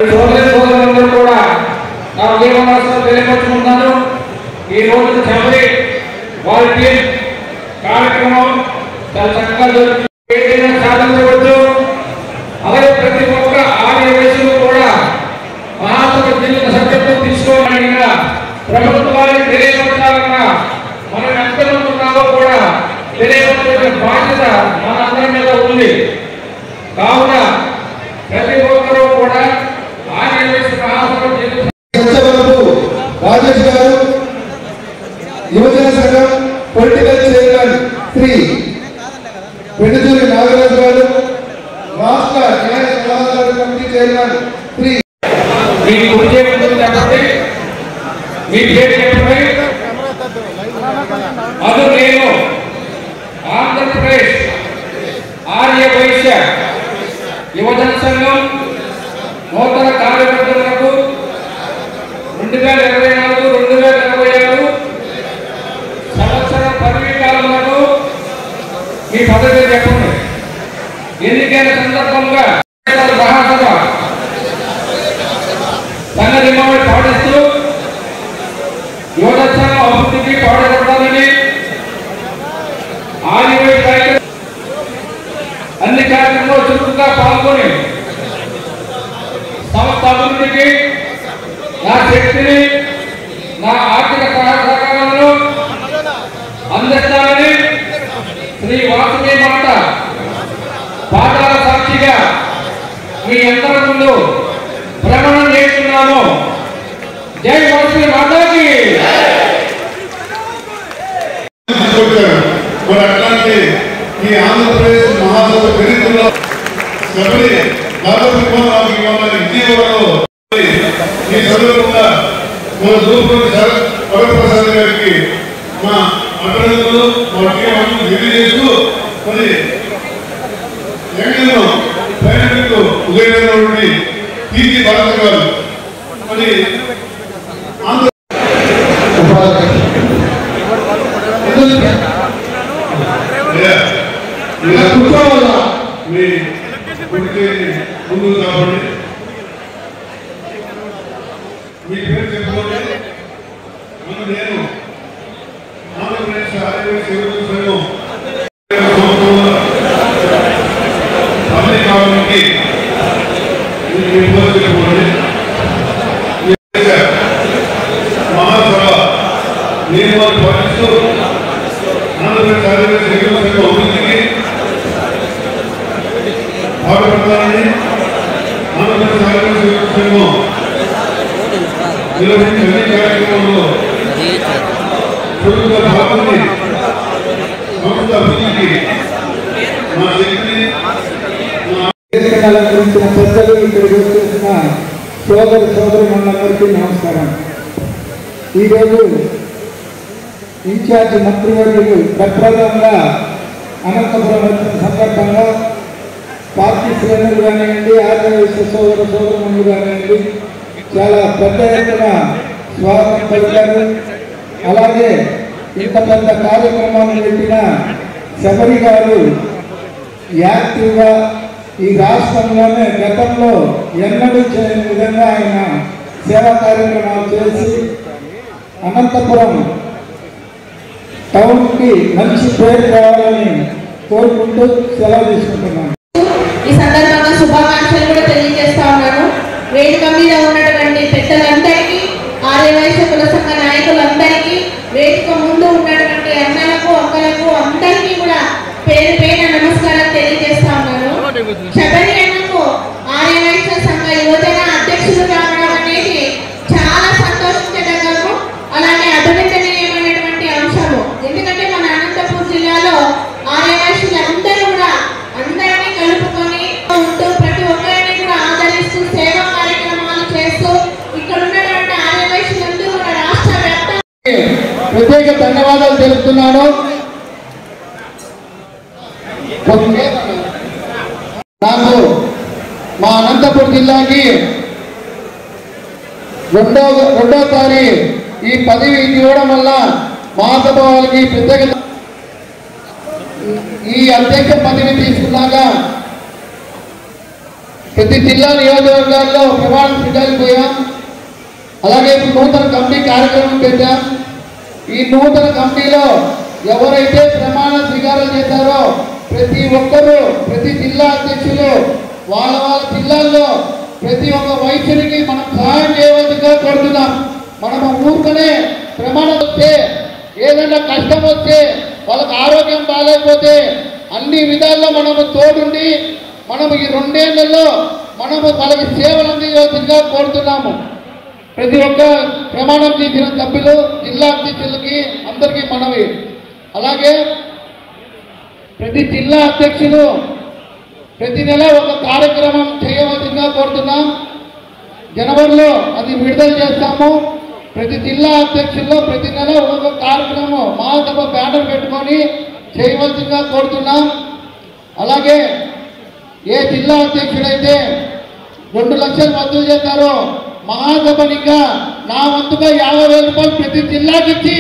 సోదరులందరూ కూడా నా ఉదయవాసాలు తెలియపరుచుకుంటున్నాను. ఈ రోజు చివరి వారి టీం కార్యక్రమం చాలా చక్కగా జరుగుతుంది. ఏదైనా సాధించవచ్చు. అలాగే ప్రతి ఒక్క ఆర్య వయసులో కూడా మహాత్మ జీవిత సత్యంతో తీసుకోవాలన్నా ప్రభుత్వానికి తెలియపరచాలన్నా మనం ఎంతమంది ఉన్నామో కూడా తెలియపరిచే బాధ్యత మనందరి మీద ఉంది. కావున ప్రతి ఒక్కరూ కూడా ఆర్య వయసు మహాత్మ జీవిత రాజేష్ గారు, యువజన సంఘం పొలిటికల్ చైర్మన్ శ్రీ పెండుతూరి నాగరాజు గారు, రాష్ట్ర న్యాయ సలహాదారు కమిటీ చైర్మన్ శ్రీ అది నేను ఆంధ్రప్రదేశ్ ఆర్య వైశ్య యువజన సంఘం నూతన కార్యకర్తలకు 2024-2026 సంవత్సర పదవీ కాలంలో మీ పదవి చెప్పండి. ఎన్నికైన సందర్భంగా మహాసభ సంఘ నియమావళి పాటిస్తూ యువజన సంఘం అభివృద్ధికి పాటుపడాలని ఆదివాసీ అన్ని కార్యక్రమంలో చురుకుగా పాల్గొని సంస్థ అభివృద్ధికి నా శక్తిని నా ఆర్థిక సహకారాలను అందిస్తానని శ్రీ వాసుదేవ మాత పాదాల సాక్షిగా మీ అందరి ముందు ప్రమాణం చేస్తున్నాము. జై వాసుదేవ మాతాకి. అట్లాంటి ఈ ఆంధ్రప్రదేశ్ మహాసభ చరిత్రలో విజయవాడలో ఈ సందర్భంగా మన దూరపూడి వరప్రసాద్ గారికి మా అభినందనలు మా టీం తెలియజేస్తూ మరి ఎంగళ ప్రయాణికులు ఉదయనటువంటి పీజీ భారత గారు మరి మీ ముందు కాబట్టి మీ పేరు చెప్పుకోండి. నేను ఆంధ్రప్రదేశ్ ఆదివాసీ యువజన సంఘం పబ్లిక్ కావాలని చెప్పుకోండి. మహాసభ నియమాలు పాటిస్తూ ఆంధ్రప్రదేశ్ ఆదివాసీ యువజన సంఘం అభివృద్ధికి పాటుపడతానని ఆంధ్రప్రదేశ్ ఆదివాసీ యువజన సంఘం నిర్వహించే అన్ని కార్యక్రమంలో చురుకుగా పాల్గొని సంస్థ అభివృద్ధికి మా శక్తిని అలంకరించిన పెద్దలు, ఇక్కడికి వచ్చేసిన సోదరులందరికీ నమస్కారం. ఈరోజు ఇన్ఛార్జ్ మంత్రివర్యులు ప్రప్రథంగా అనంతపురం వచ్చిన సందర్భంగా పార్టీ శ్రేణులు కానివ్వండి, ఆర్యవైశ్య సోదరులు కానివ్వండి చాలా పెద్ద ఎత్తున స్వాగతం పలికారు. అలాగే ఇంత పెద్ద కార్యక్రమాన్ని పెట్టిన శబరి గారు యాక్టివ్గా ఈ రాష్ట్రంలోనే గతంలో ఎన్నడూ చేయని విధంగా ఆయన సేవా కార్యక్రమాలు చేసి అనంతపురం టౌన్కి మంచి పేరు రావాలని కోరుకుంటూ సెలవు తీసుకుంటున్నాను. ఈ సందర్భంగా శుభాకాంక్షలు కూడా తెలియజేస్తా ఉన్నాను. వేదిక మీద ఉన్నటువంటి పెద్దలందరికీ, ఆర్యవైశ్య కుల సంఘ నాయకులందరికీ, వేదిక ముందు ఉన్నటువంటి అన్నలకు, అక్కలకు అందరికీ కూడా పేరు పేరు నమస్కారం తెలియజేస్తా ఉన్నాను. శబరి అన్నకు ఆర్యవైశ్య సంఘ యువజన అధ్యక్షులు కావడం అనేది చాలా సంతోషించదగ్గము, అలాగే అభినందనీయమైనటువంటి అంశము. ఎందుకంటే మన అనంతపురం జిల్లాలో ఆర్యవైశ్యులందరూ కూడా అందరినీ కలుపుకొని ఉంటూ ప్రతి ఒక్కరిని కూడా ఆదరిస్తూ సేవా కార్యక్రమాలు చేస్తూ ఇక్కడ ఉన్నటువంటి ఆర్యవైశ్యులందరూ కూడా రాష్ట్ర వ్యాప్తంగా ప్రత్యేక ధన్యవాదాలు తెలుపుతున్నాను. నాకు మా అనంతపురం జిల్లాకి రెండోసారి ఈ పదవి ఇవ్వడం వల్ల మహాసభ వాళ్ళకి ప్రత్యేక ఈ అధ్యక్ష పదవి తీసుకున్నాక ప్రతి జిల్లా నియోజకవర్గాల్లో ప్రమాణ స్వీకారం పోయాం. అలాగే ఇప్పుడు నూతన కమిటీ కార్యక్రమం పెట్టాం. ఈ నూతన కమిటీలో ఎవరైతే ప్రమాణ స్వీకారం చేశారో ప్రతి ఒక్కరూ, ప్రతి జిల్లా అధ్యక్షులు వాళ్ళ వాళ్ళ జిల్లాల్లో ప్రతి ఒక్క వైద్యునికి మనం సహాయం చేయవలసిందిగా కోరుతున్నాం. మనము ఊరుకునే ప్రమాణం వస్తే, ఏదైనా కష్టం వస్తే, వాళ్ళకి ఆరోగ్యం బాగాలేకపోతే అన్ని విధాల్లో మనము తోడుండి మనము ఈ 2 ఏళ్లలో మనము వాళ్ళకి సేవలు అందించవలసిందిగా కోరుతున్నాము. ప్రతి ఒక్క ప్రమాణం చేసిన సభ్యులు, జిల్లా అధ్యక్షులకి అందరికీ మనవి. అలాగే ప్రతి జిల్లా అధ్యక్షులు ప్రతి నెల ఒక కార్యక్రమం చేయవలసిందిగా కోరుతున్నాం. జనవరిలో అది విడుదల చేస్తాము. ప్రతి జిల్లా అధ్యక్షుల్లో ప్రతి నెల ఒక కార్యక్రమం మహాసభ బ్యానర్ పెట్టుకొని చేయవలసిందిగా కోరుతున్నాం. అలాగే ఏ జిల్లా అధ్యక్షుడైతే 2 లక్షలు వసూలు చేస్తారో మహాసభనిగా నా వంతుగా 50,000 రూపాయలు ప్రతి జిల్లాకి ఇచ్చి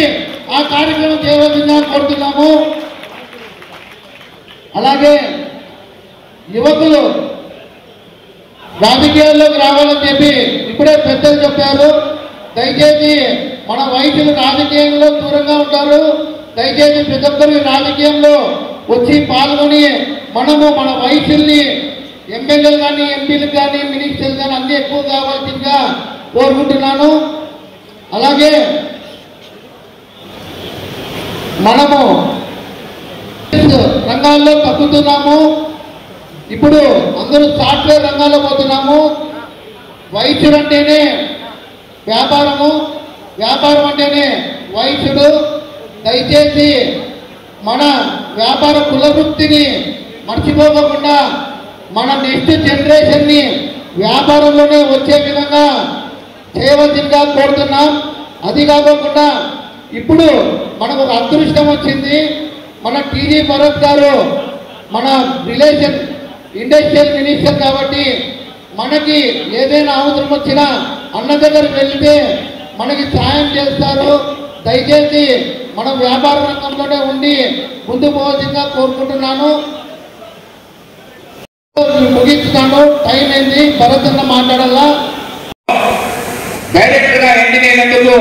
ఆ కార్యక్రమం చేయవలసిందిగా కోరుతున్నాము. అలాగే యువకులు రాజకీయాల్లోకి రావాలని చెప్పి ఇప్పుడే పెద్దలు చెప్పారు. దయచేసి మన వయసులు రాజకీయంలో దూరంగా ఉంటారు. దయచేసి ప్రతి ఒక్కరు రాజకీయంలో వచ్చి పాల్గొని మనము మన వయసుల్ని ఎమ్మెల్యేలు కానీ, ఎంపీలు కానీ, మినిస్టర్లు కానీ అన్ని ఎక్కువ కావాల్సిందిగా కోరుకుంటున్నాను. అలాగే మనము రంగాల్లో తగ్గుతున్నాము. ఇప్పుడు అందరూ సాఫ్ట్వేర్ రంగాల్లో పోతున్నాము. వైద్యుడు అంటేనే వ్యాపారము, వ్యాపారం అంటేనే వైద్యుడు. దయచేసి మన వ్యాపార కులవృత్తిని మర్చిపోకుండా మన నెక్స్ట్ జనరేషన్ని వ్యాపారంలోనే వచ్చే విధంగా చేయవలసిందిగా కోరుతున్నాం. అది కాకుండా ఇప్పుడు మనకు ఒక అదృష్టం వచ్చింది. మన టీజీ భరత్ గారు మన రిలేషన్ ఇండస్ట్రియల్ మినిస్టర్ కాబట్టి మనకి ఏదైనా అవసరం వచ్చినా అన్న దగ్గరికి వెళ్తే మనకి సాయం చేస్తారు. దయచేసి మనం వ్యాపార రంగంలోనే ఉండి ముందు పోవాల్సిందిగా కోరుకుంటున్నాను. ముగిస్తున్నాను, టైం అయింది. భరత్ అన్న మాట్లాడాలా. డైరెక్టర్ గా ఎన్నికైనందుకు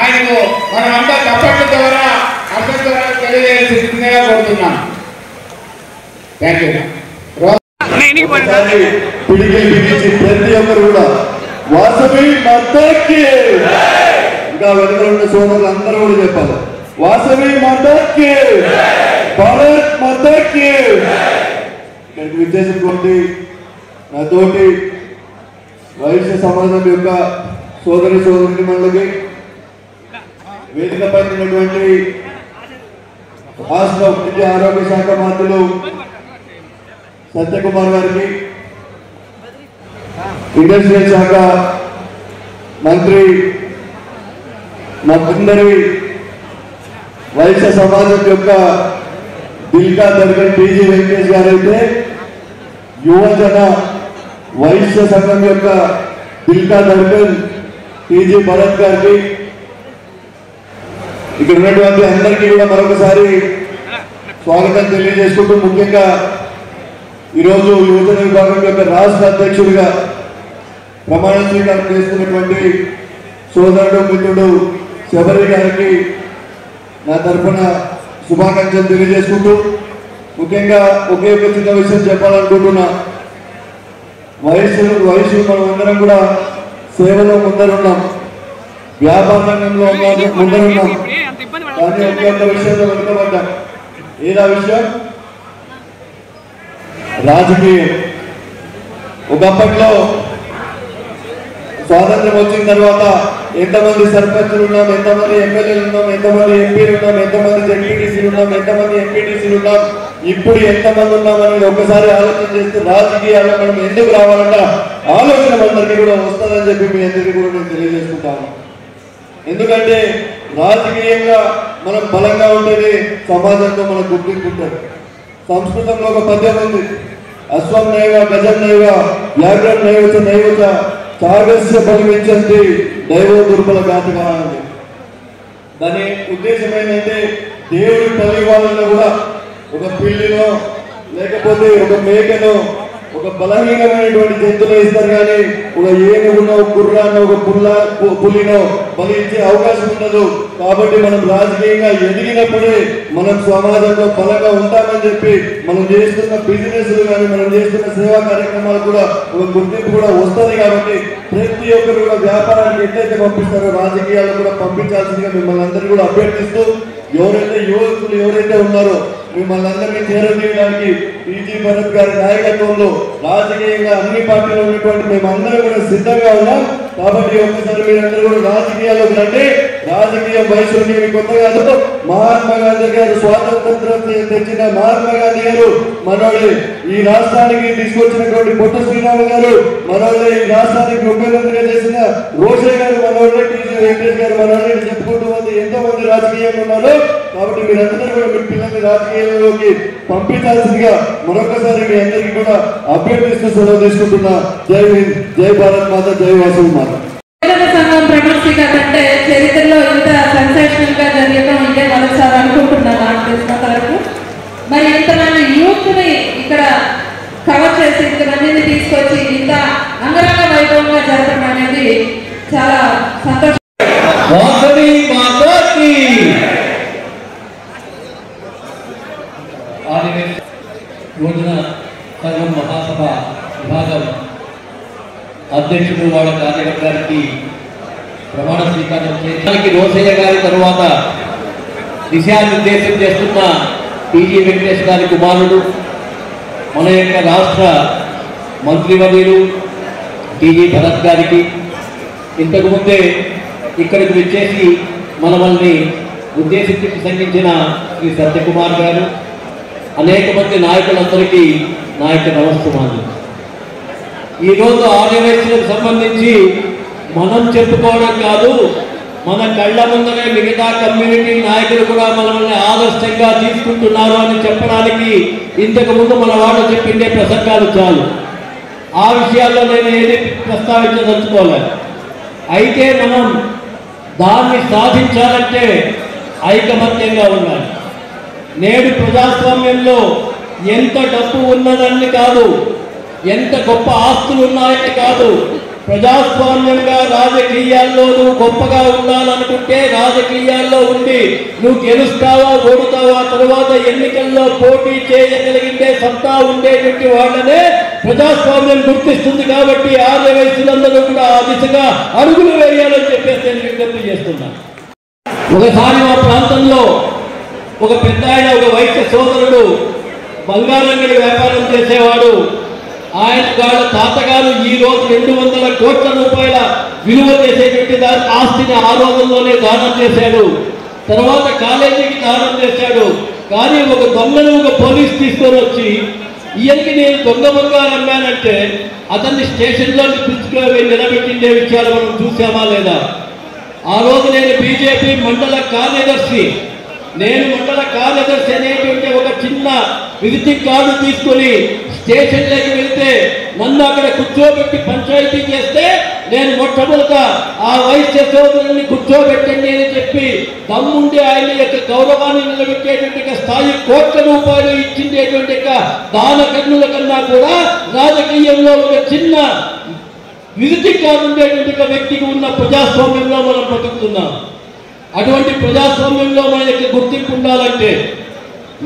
ఆయనకు మనం అంతా తప్పట్ల ద్వారా అభ్యర్థులను తెలియజేయాల్సిందిగా కోరుతున్నాం. Thank you. పిడికిలు బిగించి ప్రతి ఒక్కరు కూడా వాసవి మాతకి, ఇంకా వెనుక ఉన్న సోదరులు అందరూ కూడా చెప్పాలి వాసవి మాతకి, భారత్ మాతకి. ఇక్కడికి విచ్చేసినటువంటి నాతోటి వైశ్య సమాజం యొక్క సోదరి సోదరులకి, వేదిక పైనటువంటి రాష్ట్ర విద్య ఆరోగ్య శాఖ మంత్రులు సత్యకుమార్ గారికి, ఇండస్ట్రియల్ శాఖ మంత్రి మనందరి వైశ్య సమాజం యొక్క దిల్కా దర్గన్ టీజీ వెంకటేష్ గారైతే యువజన వైశ్య సంఘం యొక్క దిల్కా దర్గన్ టీజీ భరత్ గారికి, ఇక్కడ ఉన్నటువంటి అందరికీ కూడా మరొకసారి స్వాగతం తెలియజేసుకుంటూ, ముఖ్యంగా ఈరోజు యువజన విభాగం యొక్క రాష్ట్ర అధ్యక్షుడిగా ప్రమాణ స్వీకారం చేసుకున్నటువంటి సోదరుడు మిత్రుడు శబరి గారికి నా తరఫున శుభాకాంక్షలు తెలియజేసుకుంటూ, ముఖ్యంగా ఒకే ఒక చిన్న విషయం చెప్పాలనుకుంటున్నా. వయసు మనం అందరం కూడా సేవలో ముందరున్నాం, వ్యాపార రంగంలో ముందరున్నాం. కానీ ఒకే ఒక్క విషయంలో వెనుకబడ్డాం. ఏదా విషయం? రాజకీయం. ఒకప్పట్లో స్వాతంత్రం వచ్చిన తర్వాత ఎంతమంది సర్పంచులు ఉన్నాం, ఎంతమంది ఎమ్మెల్యేలు ఉన్నాం, ఎంతమంది ఎంపీలు ఉన్నాం, ఎంతమంది జెడ్పీటీసీలు ఉన్నాం, ఎంతమంది ఎంపీటీసీలు ఉన్నాం, ఇప్పుడు ఎంతమంది ఉన్నాం అనేది ఒకసారి ఆలోచన చేస్తే రాజకీయాల్లో మనం ఎందుకు రావాలంట ఆలోచన అందరికీ కూడా వస్తుందని చెప్పి మీ అందరికీ కూడా నేను తెలియజేసుకుంటాను. ఎందుకంటే రాజకీయంగా మనం బలంగా ఉంటేనే సమాజంలో మనం గుర్తింపు ఉంటుంది. సంస్కృతంలో ఒక పద్యం ఉంది, అశ్వం నైవ గజం నైవ వ్యాఘ్రం నైవచ నైవచ చాగస్య బలిమించండి దైవ దుర్బల ఘాతగా అని. దాని ఉద్దేశం ఏంటంటే దేవుడి పల్లి వాళ్ళలో కూడా ఒక పిల్లినో లేకపోతే ఒక మేకను ఒక బలహీనమైనటువంటి జంతువులు ఇస్తారు కానీ ఒక ఏనుగునో గుర్రాన్నో ఒక పులినో బలి ఇచ్చే అవకాశం ఉండదు. కాబట్టి మనం రాజకీయంగా ఎదిగినప్పుడే మనం సమాజంలో బలంగా ఉంటామని చెప్పి మనం చేస్తున్న బిజినెస్లు కానీ మనం చేస్తున్న సేవా కార్యక్రమాలు కూడా ఒక గుర్తింపు కూడా వస్తుంది. కాబట్టి ప్రతి ఒక్కరు కూడా వ్యాపారానికి ఎట్లయితే పంపిస్తారో రాజకీయాలు కూడా పంపించాల్సిందిగా మిమ్మల్ని అందరూ కూడా అభ్యర్థిస్తూ ఎవరైతే యువకులు ఎవరైతే ఉన్నారో మిమ్మల్ని అందరినీ చేరదీయడానికి టీజీ భరత్ గారి నాయకత్వంలో రాజకీయంగా అన్ని పార్టీలు ఉన్నటువంటి మేమందరం కూడా సిద్ధంగా ఉన్నాం. కాబట్టి ఒక్కసారి మీరందరూ కూడా రాజకీయాల్లోకి రండి. రాజకీయ వయసు మీకు కొత్త కాదు. మహాత్మా గాంధీ గారు స్వాతంత్రం తెచ్చిన మహాత్మా గాంధీ గారు మనోళ్ళే. ఈ రాష్ట్రానికి తీసుకొచ్చినటువంటి పొట్టు శ్రీరామ గారు మనోళ్ళే. ఈ రాష్ట్రానికి ముఖ్యమంత్రిగా చేసిన రోషయ్య గారు మనోళ్ళే. టీజీ వెంకటేష్ గారు మనోళ్ళే. చెప్పుకుంటూ మంది ఎంతో మంది రాజకీయంగా ఉన్నారు. కాబట్టి మీరందరూ కూడా మీ పిల్లల్ని రాజకీయాల్లోకి పంపించాల్సిందిగా మరొకసారి మీ అందరికీ కూడా అభ్యర్థిస్తూ సెలవు తీసుకుంటున్నా. జై హింద్, జై భారత్ మాత, జై వాసవి మాత. సంఘం ప్రమాణ స్వీకారం అంటే చరిత్రలో ఇంత సెన్సేషనల్ గా జరగడం ఇదే మొదటిసారి అనుకుంటున్నాను నాకు తెలిసినంత వరకు. మరి ఇంతమంది యూత్ ని ఇక్కడ కవర్ చేసి ఇంతమందిని తీసుకొచ్చి ఇంత అంగరంగ వైభవంగా జరగడం అనేది చాలా సంతోషం. యోజన సంఘం మహాసభ విభాగం అధ్యక్షుడు వాళ్ళ కార్యవర్గానికి ప్రమాణ స్వీకారం చేయడానికి రోసయ్య గారి తరువాత దిశానిర్దేశం చేస్తున్న టీజీ వెంకటేష్ గారి కుమారుడు మన యొక్క రాష్ట్ర మంత్రివర్యులు టీజీ భరత్ గారికి ఇంతకుముందే ఇక్కడికి వచ్చేసి మనల్ని ఉద్దేశించి ప్రసంగించిన శ్రీ సత్యకుమార్ గారు అనేక మంది నాయకులందరికీ నాయక నమస్కారాలు. ఈరోజు ఆర్యవైశ్యులకు సంబంధించి మనం చెప్పుకోవడం కాదు, మన కళ్ళ ముందరే మిగతా కమ్యూనిటీ నాయకులు కూడా మనల్ని ఆదర్శంగా తీసుకుంటున్నారు అని చెప్పడానికి ఇంతకు ముందు మన వాళ్ళు చెప్పిండే ప్రసంగాలు చాలు. ఆ విషయాల్లో నేను ఏది ప్రస్తావించదలుచుకోలేదు. అయితే మనం దాన్ని సాధించాలంటే ఐకమత్యంగా ఉండాలి. నేడు ప్రజాస్వామ్యంలో ఎంత డబ్బు ఉన్నదని కాదు, ఎంత గొప్ప ఆస్తులు ఉన్నాయని కాదు, ప్రజాస్వామ్యంగా రాజకీయాల్లో నువ్వు గొప్పగా ఉండాలనుకుంటే రాజకీయాల్లో ఉండి నువ్వు గెలుస్తావా ఓడుతావా తర్వాత ఎన్నికల్లో పోటీ చేయగలిగితే సత్తా ఉండేటువంటి వాళ్ళనే ప్రజాస్వామ్యం గుర్తిస్తుంది. కాబట్టి ఆర్య వయసులందరూ కూడా ఆ దిశగా అడుగులు వేయాలని చెప్పేసి నేను విజ్ఞప్తి చేస్తున్నాను. ఒకసారి మా ప్రాంతంలో ఒక పెద్ద ఆయన, ఒక వైద్య సోదరుడు బంగారంగడి వ్యాపారం చేసేవాడు. ఆయన వాళ్ళ తాతగారు ఈ రోజు 200 కోట్ల రూపాయల విలువ చేసేటువంటి దాని ఆస్తిని ఆ రోజుల్లోనే దానం చేశాడు. తర్వాత కాలేజీకి దానం చేశాడు. కానీ ఒక దొంగను ఒక పోలీస్ తీసుకొని వచ్చి ఈయనకి నేను దొంగ బంగారం అమ్మానంటే అతన్ని స్టేషన్లో పిలుచుకొని నిలబెట్టిండే విషయాలు మనం చూసామా లేదా? ఆ రోజు నేను బీజేపీ మండల కార్యదర్శి అనేటువంటి ఒక చిన్న విజిటింగ్ కార్డు తీసుకొని స్టేషన్లోకి వెళ్తే నన్ను అక్కడ కూర్చోబెట్టి పంచాయతీ చేస్తే నేను మొట్టమొదట ఆ వైశ్య సోదరుని కూర్చోబెట్టండి అని చెప్పి దమ్ముండి ఆయన యొక్క గౌరవాన్ని నిలబెట్టేటువంటి స్థాయి కోట్ల రూపాయలు ఇచ్చిండేటువంటి దాన కన్నుల కన్నా కూడా రాజకీయంలో ఒక చిన్న విజిటింగ్ కార్డు ఉండేటువంటి వ్యక్తికి ఉన్న ప్రజాస్వామ్యంలో మనం బతుకుతున్నాం. అటువంటి ప్రజాస్వామ్యంలో మన యొక్క గుర్తింపు ఉండాలంటే,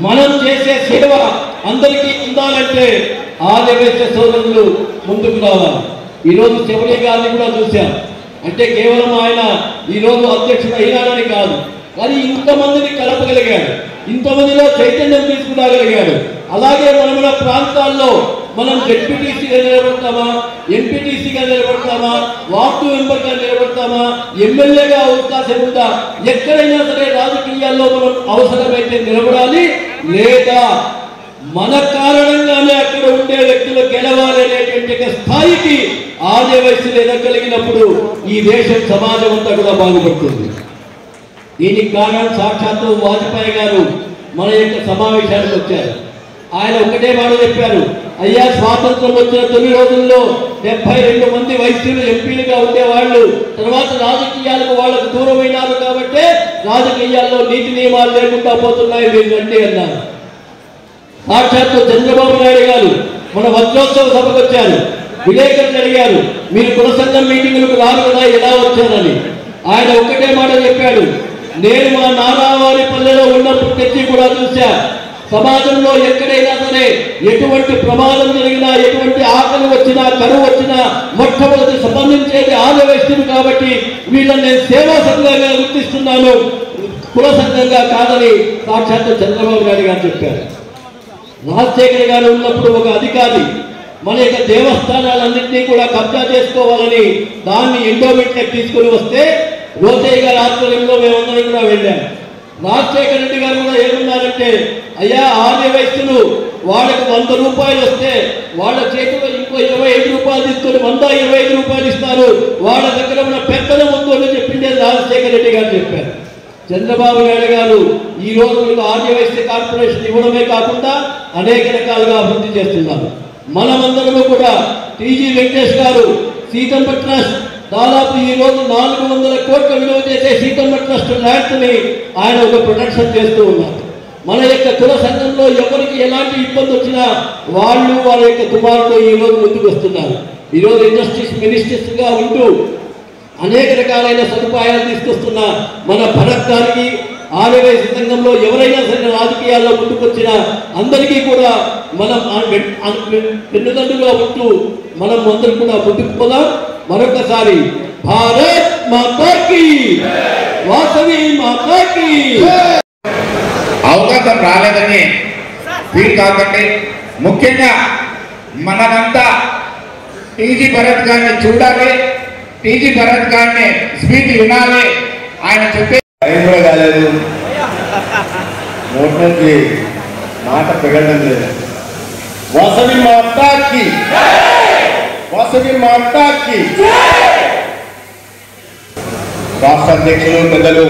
మనం చేసే సేవ అందరికీ ఉండాలంటే ఆర్యవైశ్య సోదరులు ముందుకు రావాలి. ఈరోజు శబరి గారిని కూడా చూశాం. అంటే కేవలం ఆయన ఈరోజు అధ్యక్షుడు అయినాడని కాదు, కానీ ఇంతమందిని కలపగలిగాడు, ఇంతమందిలో చైతన్యం తీసుకురాగలిగాడు. అలాగే మన ప్రాంతాల్లో మనం జెడ్పీటీసీగా నిలబడతామా, ఎంపీటీసీగా నిలబడతామా, వార్డు మెంబర్గా నిలబడతామా, ఎమ్మెల్యేగా అవకాశం ఉందా? ఎక్కడైనా సరే రాజకీయాల్లో మనం అవసరమైతే నిలబడాలి, లేదా మన కారణంగానే అక్కడ ఉండే వ్యక్తులు గెలవాలి అనేటువంటి స్థాయికి ఆర్య వయస్సులు ఎదగలిగినప్పుడు ఈ దేశం సమాజం అంతా కూడా బాగుపడుతుంది. దీనికి కారణం సాక్షాత్తు వాజ్పేయి గారు మన యొక్క సమావేశానికి వచ్చారు. ఆయన ఒకటే మాట చెప్పారు, అయ్యా స్వాతంత్రం వచ్చిన 9 రోజుల్లో 72 మంది వైశ్యులు ఎంపీలుగా ఉండేవాళ్ళు తర్వాత రాజకీయాలకు వాళ్ళకు దూరమైనారు కాబట్టి రాజకీయాల్లో నీతి నియమాలు లేకుండా పోతున్నాయి వీళ్ళంటే అన్నారు. సాక్షాత్తు చంద్రబాబు నాయుడు గారు మన వజ్రోత్సవ సభకు వచ్చారు. విలేకరులు అడిగారు, మీరు కుల సంఘం మీటింగులకు రారు కదా, ఎలా వచ్చారని. ఆయన ఒక్కటే మాట చెప్పాడు, నేను మా నానావారి పల్లెలో ఉన్నప్పుడు తెచ్చి కూడా చూశా. సమాజంలో ఎక్కడైనా సరే ఎటువంటి ప్రమాదం జరిగినా, ఎటువంటి ఆకలి వచ్చినా, కరువు వచ్చినా మొట్టమొదటి స్పందించేది ఆర్యవైశ్యులు. కాబట్టి వీళ్ళని నేను సేవా సంఘంగా గుర్తిస్తున్నాను, కుల సంఘంగా కాదని సాక్షాత్తు చంద్రబాబు నాయుడు గారు చెప్పారు. రాజశేఖర్ గారు ఉన్నప్పుడు ఒక అధికారి మన యొక్క దేవస్థానాలన్నింటినీ కూడా కబ్జా చేసుకోవాలని దాన్ని ఎండోమెంట్లకు తీసుకుని వస్తే రోసయ్య గారి ఆధ్వర్యంలో మేమందరం కూడా వెళ్ళాము. రాజశేఖర రెడ్డి గారు కూడా ఏమన్నారంటే, అయ్యా ఆర్యవైశ్యులు వాళ్ళకు 100 రూపాయలు వస్తే వాళ్ళ చేతిలో ఇంకో 25 రూపాయలు తీసుకొని 125 రూపాయలు ఇస్తారు, వాళ్ళ దగ్గర ఉన్న పెద్దల ముందు అని చెప్పిందే రాజశేఖర రెడ్డి గారు చెప్పారు. చంద్రబాబు నాయుడు గారు ఈ రోజు మనకు ఆర్యవైశ్య కార్పొరేషన్ ఇవ్వడమే కాకుండా అనేక రకాలుగా అభివృద్ధి చేస్తున్నారు. మనమందరము కూడా టీజీ వెంకటేష్ గారు సీతమ్మ ట్రస్ట్ దాదాపు ఈ రోజు 400 కోట్ల విలువ చేసే సీతమ్మ ట్రస్ట్ ల్యాండ్ని ఆయన ఒక ప్రొటెక్షన్ చేస్తూ ఉన్నారు. మన యొక్క కుల సంఘంలో ఎవరికి ఎలాంటి ఇబ్బంది వచ్చినా వాళ్ళు వాళ్ళ యొక్క కుమారులు ఈ రోజు ముందుకు వస్తున్నారు. ఈరోజు ఇండస్ట్రీస్ మినిస్టర్స్గా ఉంటూ అనేక రకాలైన సదుపాయాలు తీసుకొస్తున్న మన భరత్ గారికి, ఆర్యవైశ్య సంఘంలో ఎవరైనా సరే రాజకీయాల్లో ముందుకొచ్చినా అందరికీ కూడా మనం పెన్నుదండుగా ఉంటూ మనం అందరూ కూడా ముందుకు పోదాం. మరొకసారి భారత్ మాతాకి, వాసవి మాతాకి. అవకాశం రాలేదని ఫీల్ కాకండి. ముఖ్యంగా మనమంతా టీజీ భరత్ గారిని చూడాలి, టీజీ భరత్ గారిని స్పీచ్ వినాలి. ఆయన చెప్పే కూడా కాలేదు, నోట్ నుంచి మాట పెగడం లేదు. వాసవి మాతాకి, వాసవి మాతాకి. రాష్ట్ర అధ్యక్షులు పెద్దలు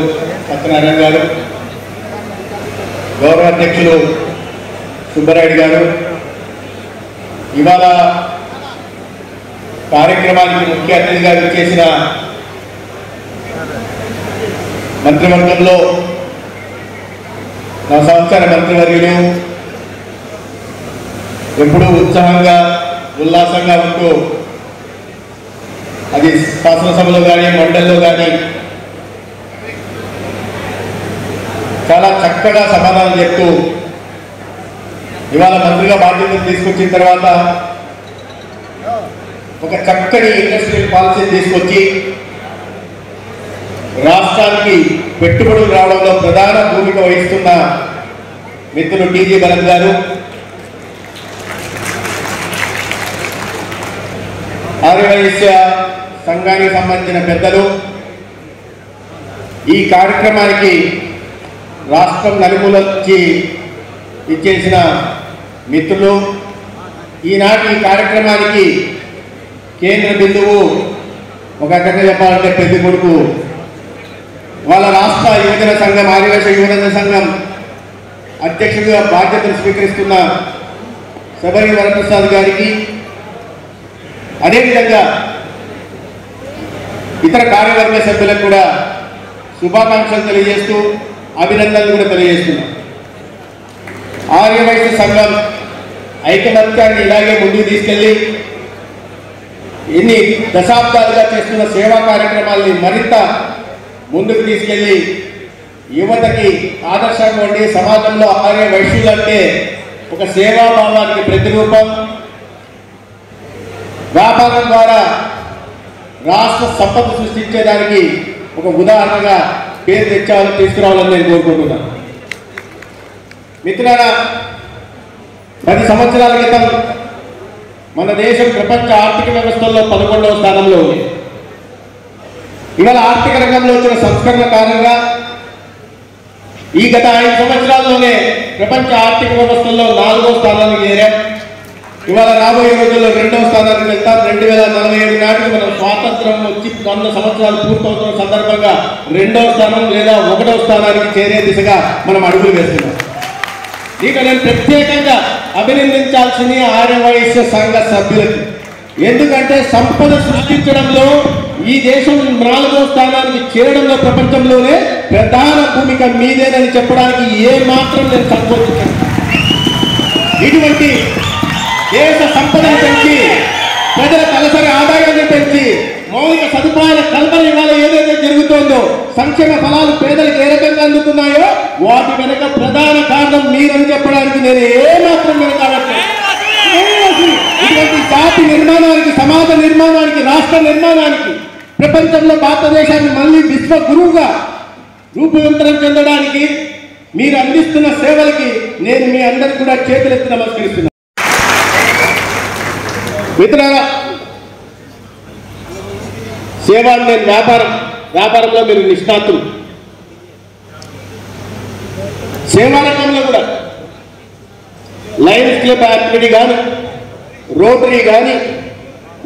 సత్యనారాయణ గారు, గౌరవ అధ్యక్షులు సుబ్బరాయుడు గారు, ఇవాళ కార్యక్రమానికి ముఖ్య అతిథిగా చేసిన మంత్రివర్గంలో నా సంవత్సర మంత్రివర్యులు ఎప్పుడూ ఉత్సాహంగా ఉల్లాసంగా ఉంటూ అది శాసనసభలో కానీ మండలిలో కానీ చాలా చక్కగా సమాధానం చెప్తూ ఇవాళ మంత్రిగా బాధ్యతలు తీసుకొచ్చిన తర్వాత ఒక చక్కని ఇండస్ట్రియల్ పాలసీ తీసుకొచ్చి రాష్ట్రానికి పెట్టుబడులు రావడంలో ప్రధాన భూమిక వహిస్తున్న మిత్రులు టీజీ భరత్ గారు, ఆర్యవైశ్య సంఘానికి సంబంధించిన పెద్దలు, ఈ కార్యక్రమానికి రాష్ట్రం నలుమూల నుంచి ఇచ్చేసిన మిత్రులు, ఈనాటి ఈ కార్యక్రమానికి కేంద్ర బిందువు ఒక రకంగా చెప్పాలంటే పెద్ద కొడుకు వాళ్ళ రాష్ట్ర యువజన సంఘం, ఆదివాసీ యువజన సంఘం అధ్యక్షుడిగా బాధ్యతలు స్వీకరిస్తున్న శబరి వరప్రసాద్ గారికి, అదేవిధంగా ఇతర కార్యవర్గ సభ్యులకు కూడా శుభాకాంక్షలు తెలియజేస్తూ అభినందనలు కూడా తెలియజేస్తున్నాం. ఆర్యవైశ్య సంఘం ఐకమత్యాన్ని ఇలాగే ముందుకు తీసుకెళ్లి ఎన్ని దశాబ్దాలుగా చేస్తున్న సేవా కార్యక్రమాల్ని మరింత ముందుకు తీసుకెళ్లి యువతకి ఆదర్శంగా ఉండి సమాజంలో ఆర్య వైశ్యులు అంటే ఒక సేవాభావానికి ప్రతిరూపం, వ్యాపారం ద్వారా రాష్ట్ర సంపద సృష్టించేదానికి ఒక ఉదాహరణగా పేరు తెచ్చాలని తీసుకురావాలని నేను కోరుకుంటున్నాను. మిత్రులారా, 10 సంవత్సరాల క్రితం మన దేశం ప్రపంచ ఆర్థిక వ్యవస్థల్లో 11వ స్థానంలో ఉంది. ఇవాళ ఆర్థిక రంగంలో వచ్చిన సంస్కరణ కారణంగా ఈ గత 5 సంవత్సరాల్లోనే ప్రపంచ ఆర్థిక వ్యవస్థల్లో 4వ స్థానానికి చేరాం. ఇవాళ రాబోయే రోజుల్లో 2వ స్థానానికి వెళ్తాం. 2047 నాటికి మనం స్వాతంత్రం వచ్చి 100 సంవత్సరాలు పూర్తవుతున్న సందర్భంగా 2వ స్థానం లేదా 1వ స్థానానికి చేరే దిశగా మనం అడుగులు వేస్తున్నాం. ఇక నేను ప్రత్యేకంగా అభినందించాల్సింది ఆర్యవైశ్య సంఘ సభ్యులకు. ఎందుకంటే సంపద సృష్టించడంలో ఈ దేశం 4వ స్థానానికి చేరడంలో ప్రపంచంలోనే ప్రధాన భూమిక మీదేనని చెప్పడానికి ఏ మాత్రం నేను సంకోచించాను. ఇటువంటి దేశ సంపదను పెంచి ప్రజల తలసరి ఆదాయాన్ని పెంచి మౌలిక సదుపాయాల కల్పన ఇవాళ ఏదైతే జరుగుతోందో సంక్షేమ ఫలాలు పేదలకు ఏ రకంగా అందుతున్నాయో వాటి వెనక ప్రధాన కారణం మీరని చెప్పడానికి నేను ఏమాత్రం వెనకాడట్లేదు. ఇటువంటి జాతి నిర్మాణానికి, సమాజ నిర్మాణానికి, రాష్ట్ర నిర్మాణానికి, ప్రపంచంలో భారతదేశాన్ని మళ్ళీ విశ్వ గురువుగా రూపాంతరం చెందడానికి మీరు అందిస్తున్న సేవలకి నేను మీ అందరికి కూడా చేతులెత్తి నమస్కరిస్తున్నాను. మిత్రులారా, సేవ నేను వ్యాపారంలో మీరు నిష్ణాతులు. సేవా రంగంలో కూడా లయన్స్ క్లబ్ యాక్టివిటీ కానీ, రోటరీ కానీ,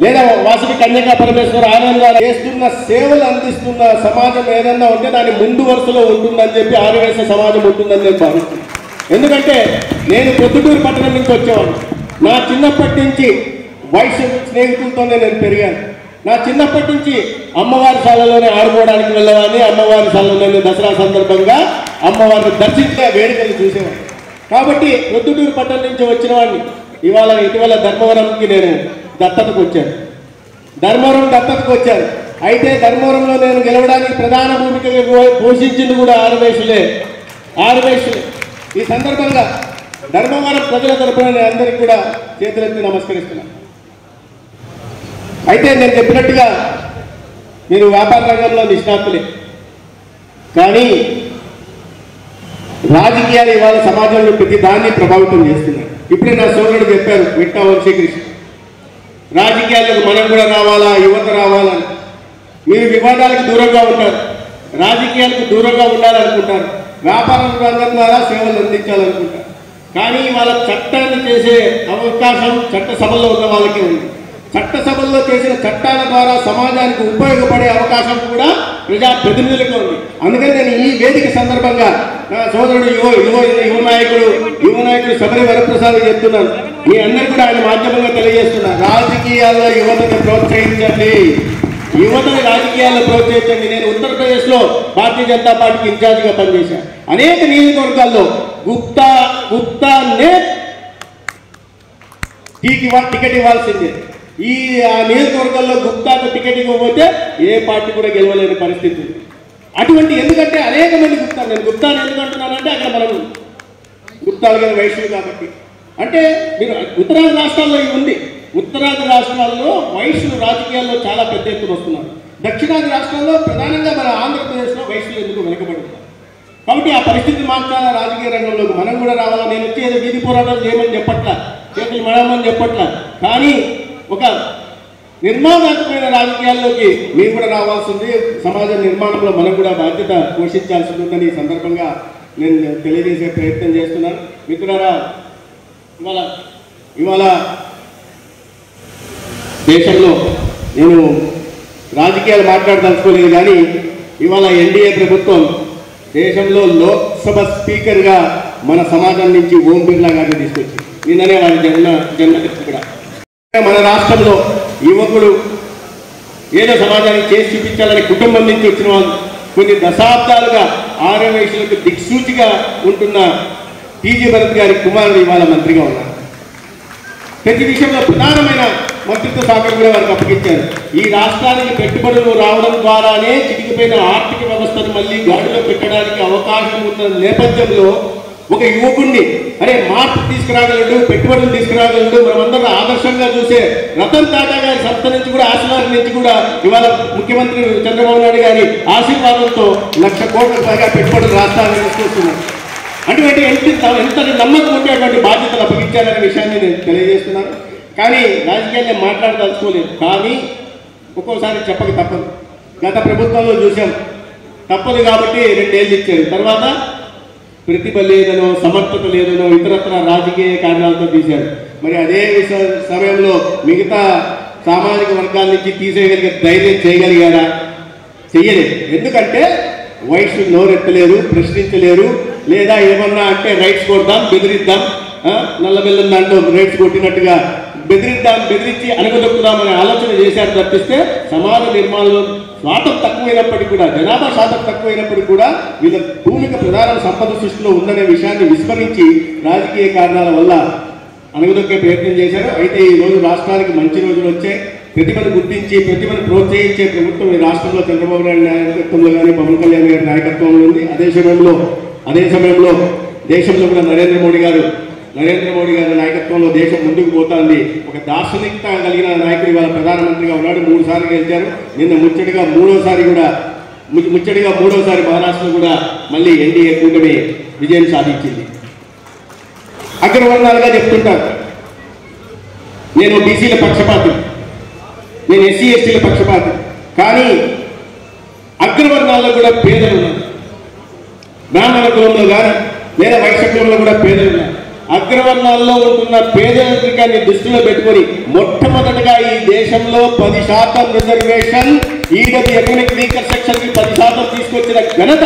లేదా వాసవి కన్యకా పరమేశ్వర ఆనంద్ గారు చేస్తున్న సేవలు అందిస్తున్న సమాజం ఏదన్నా ఉంటే దాని ముందు వరుసలో ఉంటుందని చెప్పి ఆర్యవేశ సమాజం ఉంటుందని నేను భావిస్తున్నాను. ఎందుకంటే నేను ప్రొద్దుటూరు పట్టణం నుంచి వచ్చేవాడిని. నా చిన్నప్పటి నుంచి వయసు స్నేహితులతోనే నేను పెరిగాను. నా చిన్నప్పటి నుంచి అమ్మవారి శాలలోనే ఆడుకోవడానికి వెళ్ళేవాడిని. అమ్మవారి శాలలో దసరా సందర్భంగా అమ్మవారిని దర్శించే వేడుకలు చూసేవాడిని. కాబట్టి ప్రొద్దుటూరు పట్టణం నుంచి వచ్చిన వాడిని. ఇటీవల ధర్మవరంకి నేను దత్తతకు వచ్చాను. అయితే ధర్మవరంలో నేను గెలవడానికి ప్రధాన భూమిక పోషించింది కూడా ఆరువేషులే. ఈ సందర్భంగా ధర్మవరం ప్రజల తరపున నేను అందరికీ కూడా చేతులెత్తి నమస్కరిస్తున్నాను. అయితే నేను చెప్పినట్టుగా మీరు వ్యాపార రంగంలో నిష్ణాతులే, కానీ రాజకీయాలు ఇవాళ సమాజంలో ప్రతి దాన్ని ప్రభావితం చేస్తున్నాయి. ఇప్పుడే నా సోదరుడు చెప్పారు, విట్టా వంశీకృష్ణ, రాజకీయాలకు మనం కూడా రావాలా, యువత రావాలని. మీరు వివాదాలకు దూరంగా ఉంటారు, రాజకీయాలకు దూరంగా ఉండాలనుకుంటారు, వ్యాపార రంగం ద్వారా సేవలు అందించాలనుకుంటారు. కానీ వాళ్ళ చట్టాన్ని చేసే అవకాశం చట్టసభల్లో ఉన్న వాళ్ళకే ఉంది. చట్టసభల్లో చేసిన చట్టాల ద్వారా సమాజానికి ఉపయోగపడే అవకాశం కూడా ప్రజాప్రతినిధులకు ఉంది. అందుకని నేను ఈ వేదిక సందర్భంగా నా సోదరుడు యువ నాయకుడు శబరి వరప్రసాద్ చెప్తున్నాను, మీ అందరూ కూడా ఆయన మాధ్యమంగా తెలియజేస్తున్నారు, రాజకీయాల్లో యువతను ప్రోత్సహించండి, రాజకీయాల్లో ప్రోత్సహించండి. నేను ఉత్తరప్రదేశ్లో భారతీయ జనతా పార్టీకి ఇన్ఛార్జిగా పనిచేశాను. అనేక నియోజకవర్గాల్లో గుప్తానే టికెట్ ఇవ్వాల్సిందే. ఆ నియోజకవర్గాల్లో గుప్తాకు టికెట్ ఇవ్వకపోతే ఏ పార్టీ కూడా గెలవలేని పరిస్థితి. అటువంటి ఎందుకంటే అనేక మంది నేను గుప్తాను ఎందుకు అంటున్నానంటే అక్కడ మనం గుప్తాలు గారి వైశ్యులు కాబట్టి. అంటే మీరు ఉత్తరాది రాష్ట్రాల్లో ఇవి ఉంది. ఉత్తరాది రాష్ట్రాల్లో వైశ్యులు రాజకీయాల్లో చాలా పెద్ద ఎత్తున వస్తున్నారు. దక్షిణాది రాష్ట్రాల్లో ప్రధానంగా మన ఆంధ్రప్రదేశ్లో వైశ్యులు ఎందుకు వెనుకబడుతున్నారు. కాబట్టి ఆ పరిస్థితి మార్చాలా, రాజకీయ రంగంలోకి మనం కూడా రావాలా. నేను వచ్చి ఏదో వీధి పోరాటాలు చేయమని చెప్పట్లా, చేతులు మడమని చెప్పట్లా, కానీ ఒక నిర్మాణాత్మకమైన రాజకీయాల్లోకి మేము కూడా రావాల్సింది. సమాజ నిర్మాణంలో మనం కూడా బాధ్యత పోషించాల్సి ఉందని ఈ సందర్భంగా నేను తెలియజేసే ప్రయత్నం చేస్తున్నాను. మిత్రులారా, ఇవాళ దేశంలో నేను రాజకీయాలు మాట్లాడదలుచుకోలేదు, కానీ ఇవాళ ఎన్డీఏ ప్రభుత్వం దేశంలో లోక్సభ స్పీకర్గా మన సమాజం నుంచి ఓం బిర్లా గారిని తీసుకొచ్చింది. నిన్ననే వారి జన్మదినం కూడా. మన రాష్ట్రంలో యువకుడు ఏదో సమాజానికి చేసి చూపించాలని కుటుంబం నుంచి వచ్చిన వాళ్ళు కొన్ని దశాబ్దాలుగా ఆర్యవైశ్యులకు దిక్సూచిగా ఉంటున్న టీజీ భరత్ గారి కుమారుడు ఇవాళ మంత్రిగా ఉన్నారు. ప్రతి విషయంలో ప్రధానమైన మంత్రిత్వ శాఖలు కూడా వారికి అప్పగించారు. ఈ రాష్ట్రానికి పెట్టుబడులు రావడం ద్వారానే చిటికిపోయిన ఆర్థిక వ్యవస్థను మళ్ళీ గాడిలో పెట్టడానికి అవకాశం ఉన్న నేపథ్యంలో ఒక యువకుడిని మార్పు తీసుకురాగలడు, పెట్టుబడులు తీసుకురాగలడు, మనమందరం ఆదర్శంగా చూసే రతన్ టాటా గారి సంస్థ నుంచి కూడా, ఆశీర్వాదం నుంచి కూడా ఇవాళ ముఖ్యమంత్రి చంద్రబాబు నాయుడు గారి ఆశీర్వాదంతో 1,00,000 కోట్లకు పైగా పెట్టుబడులు రాష్ట్రాన్ని తీసుకొస్తున్నారు. అటువంటి ఎంత నమ్మకం ఉంటే అటువంటి బాధ్యతలు అప్పగించాలనే విషయాన్ని నేను తెలియజేస్తున్నాను. కానీ రాజకీయాన్ని మాట్లాడదలుచుకోలేదు, కానీ ఒక్కోసారి చెప్పక తప్పదు. గత ప్రభుత్వంలో చూసాం, తప్పదు కాబట్టి 2 ఏళ్ళు ఇచ్చారు. తర్వాత ప్రతిభ లేదనో, సమర్థత లేదనో, ఇతరత్ర రాజకీయ కారణాలతో తీశారు. మరి అదే సమయంలో మిగతా సామాజిక వర్గాల నుంచి తీసేయగలిగే ధైర్యం చేయగలిగారా? చెయ్యలేదు. ఎందుకంటే వైశ్యులు నోరెత్తలేరు, ప్రశ్నించలేరు, లేదా ఏమన్నా అంటే రైట్స్ కొడదాం, బెదిరిద్దాం, నల్లబెల్లం దాంట్లో రైట్స్ కొట్టినట్టుగా బెదిరించి అణగదొక్కుదామనే ఆలోచన చేశారు తప్పిస్తే సమాజ నిర్మాణంలో శాతం తక్కువైనప్పటికీ కూడా, జనాభా శాతం తక్కువైనప్పటికీ కూడా వీళ్ళ భూమిక ప్రధాన సంపద సృష్టిలో ఉందనే విషయాన్ని విస్మరించి రాజకీయ కారణాల వల్ల అణగదొక్కే ప్రయత్నం చేశారు. అయితే ఈ రోజు రాష్ట్రానికి మంచి రోజులు వచ్చాయి. ప్రతిభను గుర్తించి ప్రతిభను ప్రోత్సహించే ప్రభుత్వం ఈ రాష్ట్రంలో చంద్రబాబు నాయుడు నాయకత్వంలో కానీ పవన్ కళ్యాణ్ గారి నాయకత్వంలో ఉంది. అదే సమయంలో దేశంలో కూడా నరేంద్ర మోడీ గారి నాయకత్వంలో దేశం ముందుకు పోతుంది. ఒక దార్శనికత కలిగిన నాయకుడు ఇవాళ ప్రధానమంత్రిగా ఉన్నాడు. 3 సార్లు గెలిచారు. నిన్న ముచ్చటగా మూడోసారి మహారాష్ట్రలో కూడా మళ్ళీ ఎన్డీఏ కూటమి విజయం సాధించింది. అగ్రవర్ణాలుగా చెప్తుంటారు, నేను బీసీల పక్షపాతి, నేను ఎస్సీ ఎస్టీల పక్షపాతి. కానీ అగ్రవర్ణాల్లో కూడా పేదలు ఉన్నారు. బ్రాహ్మణ కులంలో కానీ లేదా వైశ్య కులంలో కూడా పేదలు ఉన్నారు. అగ్రవర్ణాల్లో ఉంటున్న పేదరికాన్ని దృష్టిలో పెట్టుకొని మొట్టమొదటిగా ఈ దేశంలో 10% reservation EW economic weaker section కి 10% తీసుకొచ్చిన ఘనత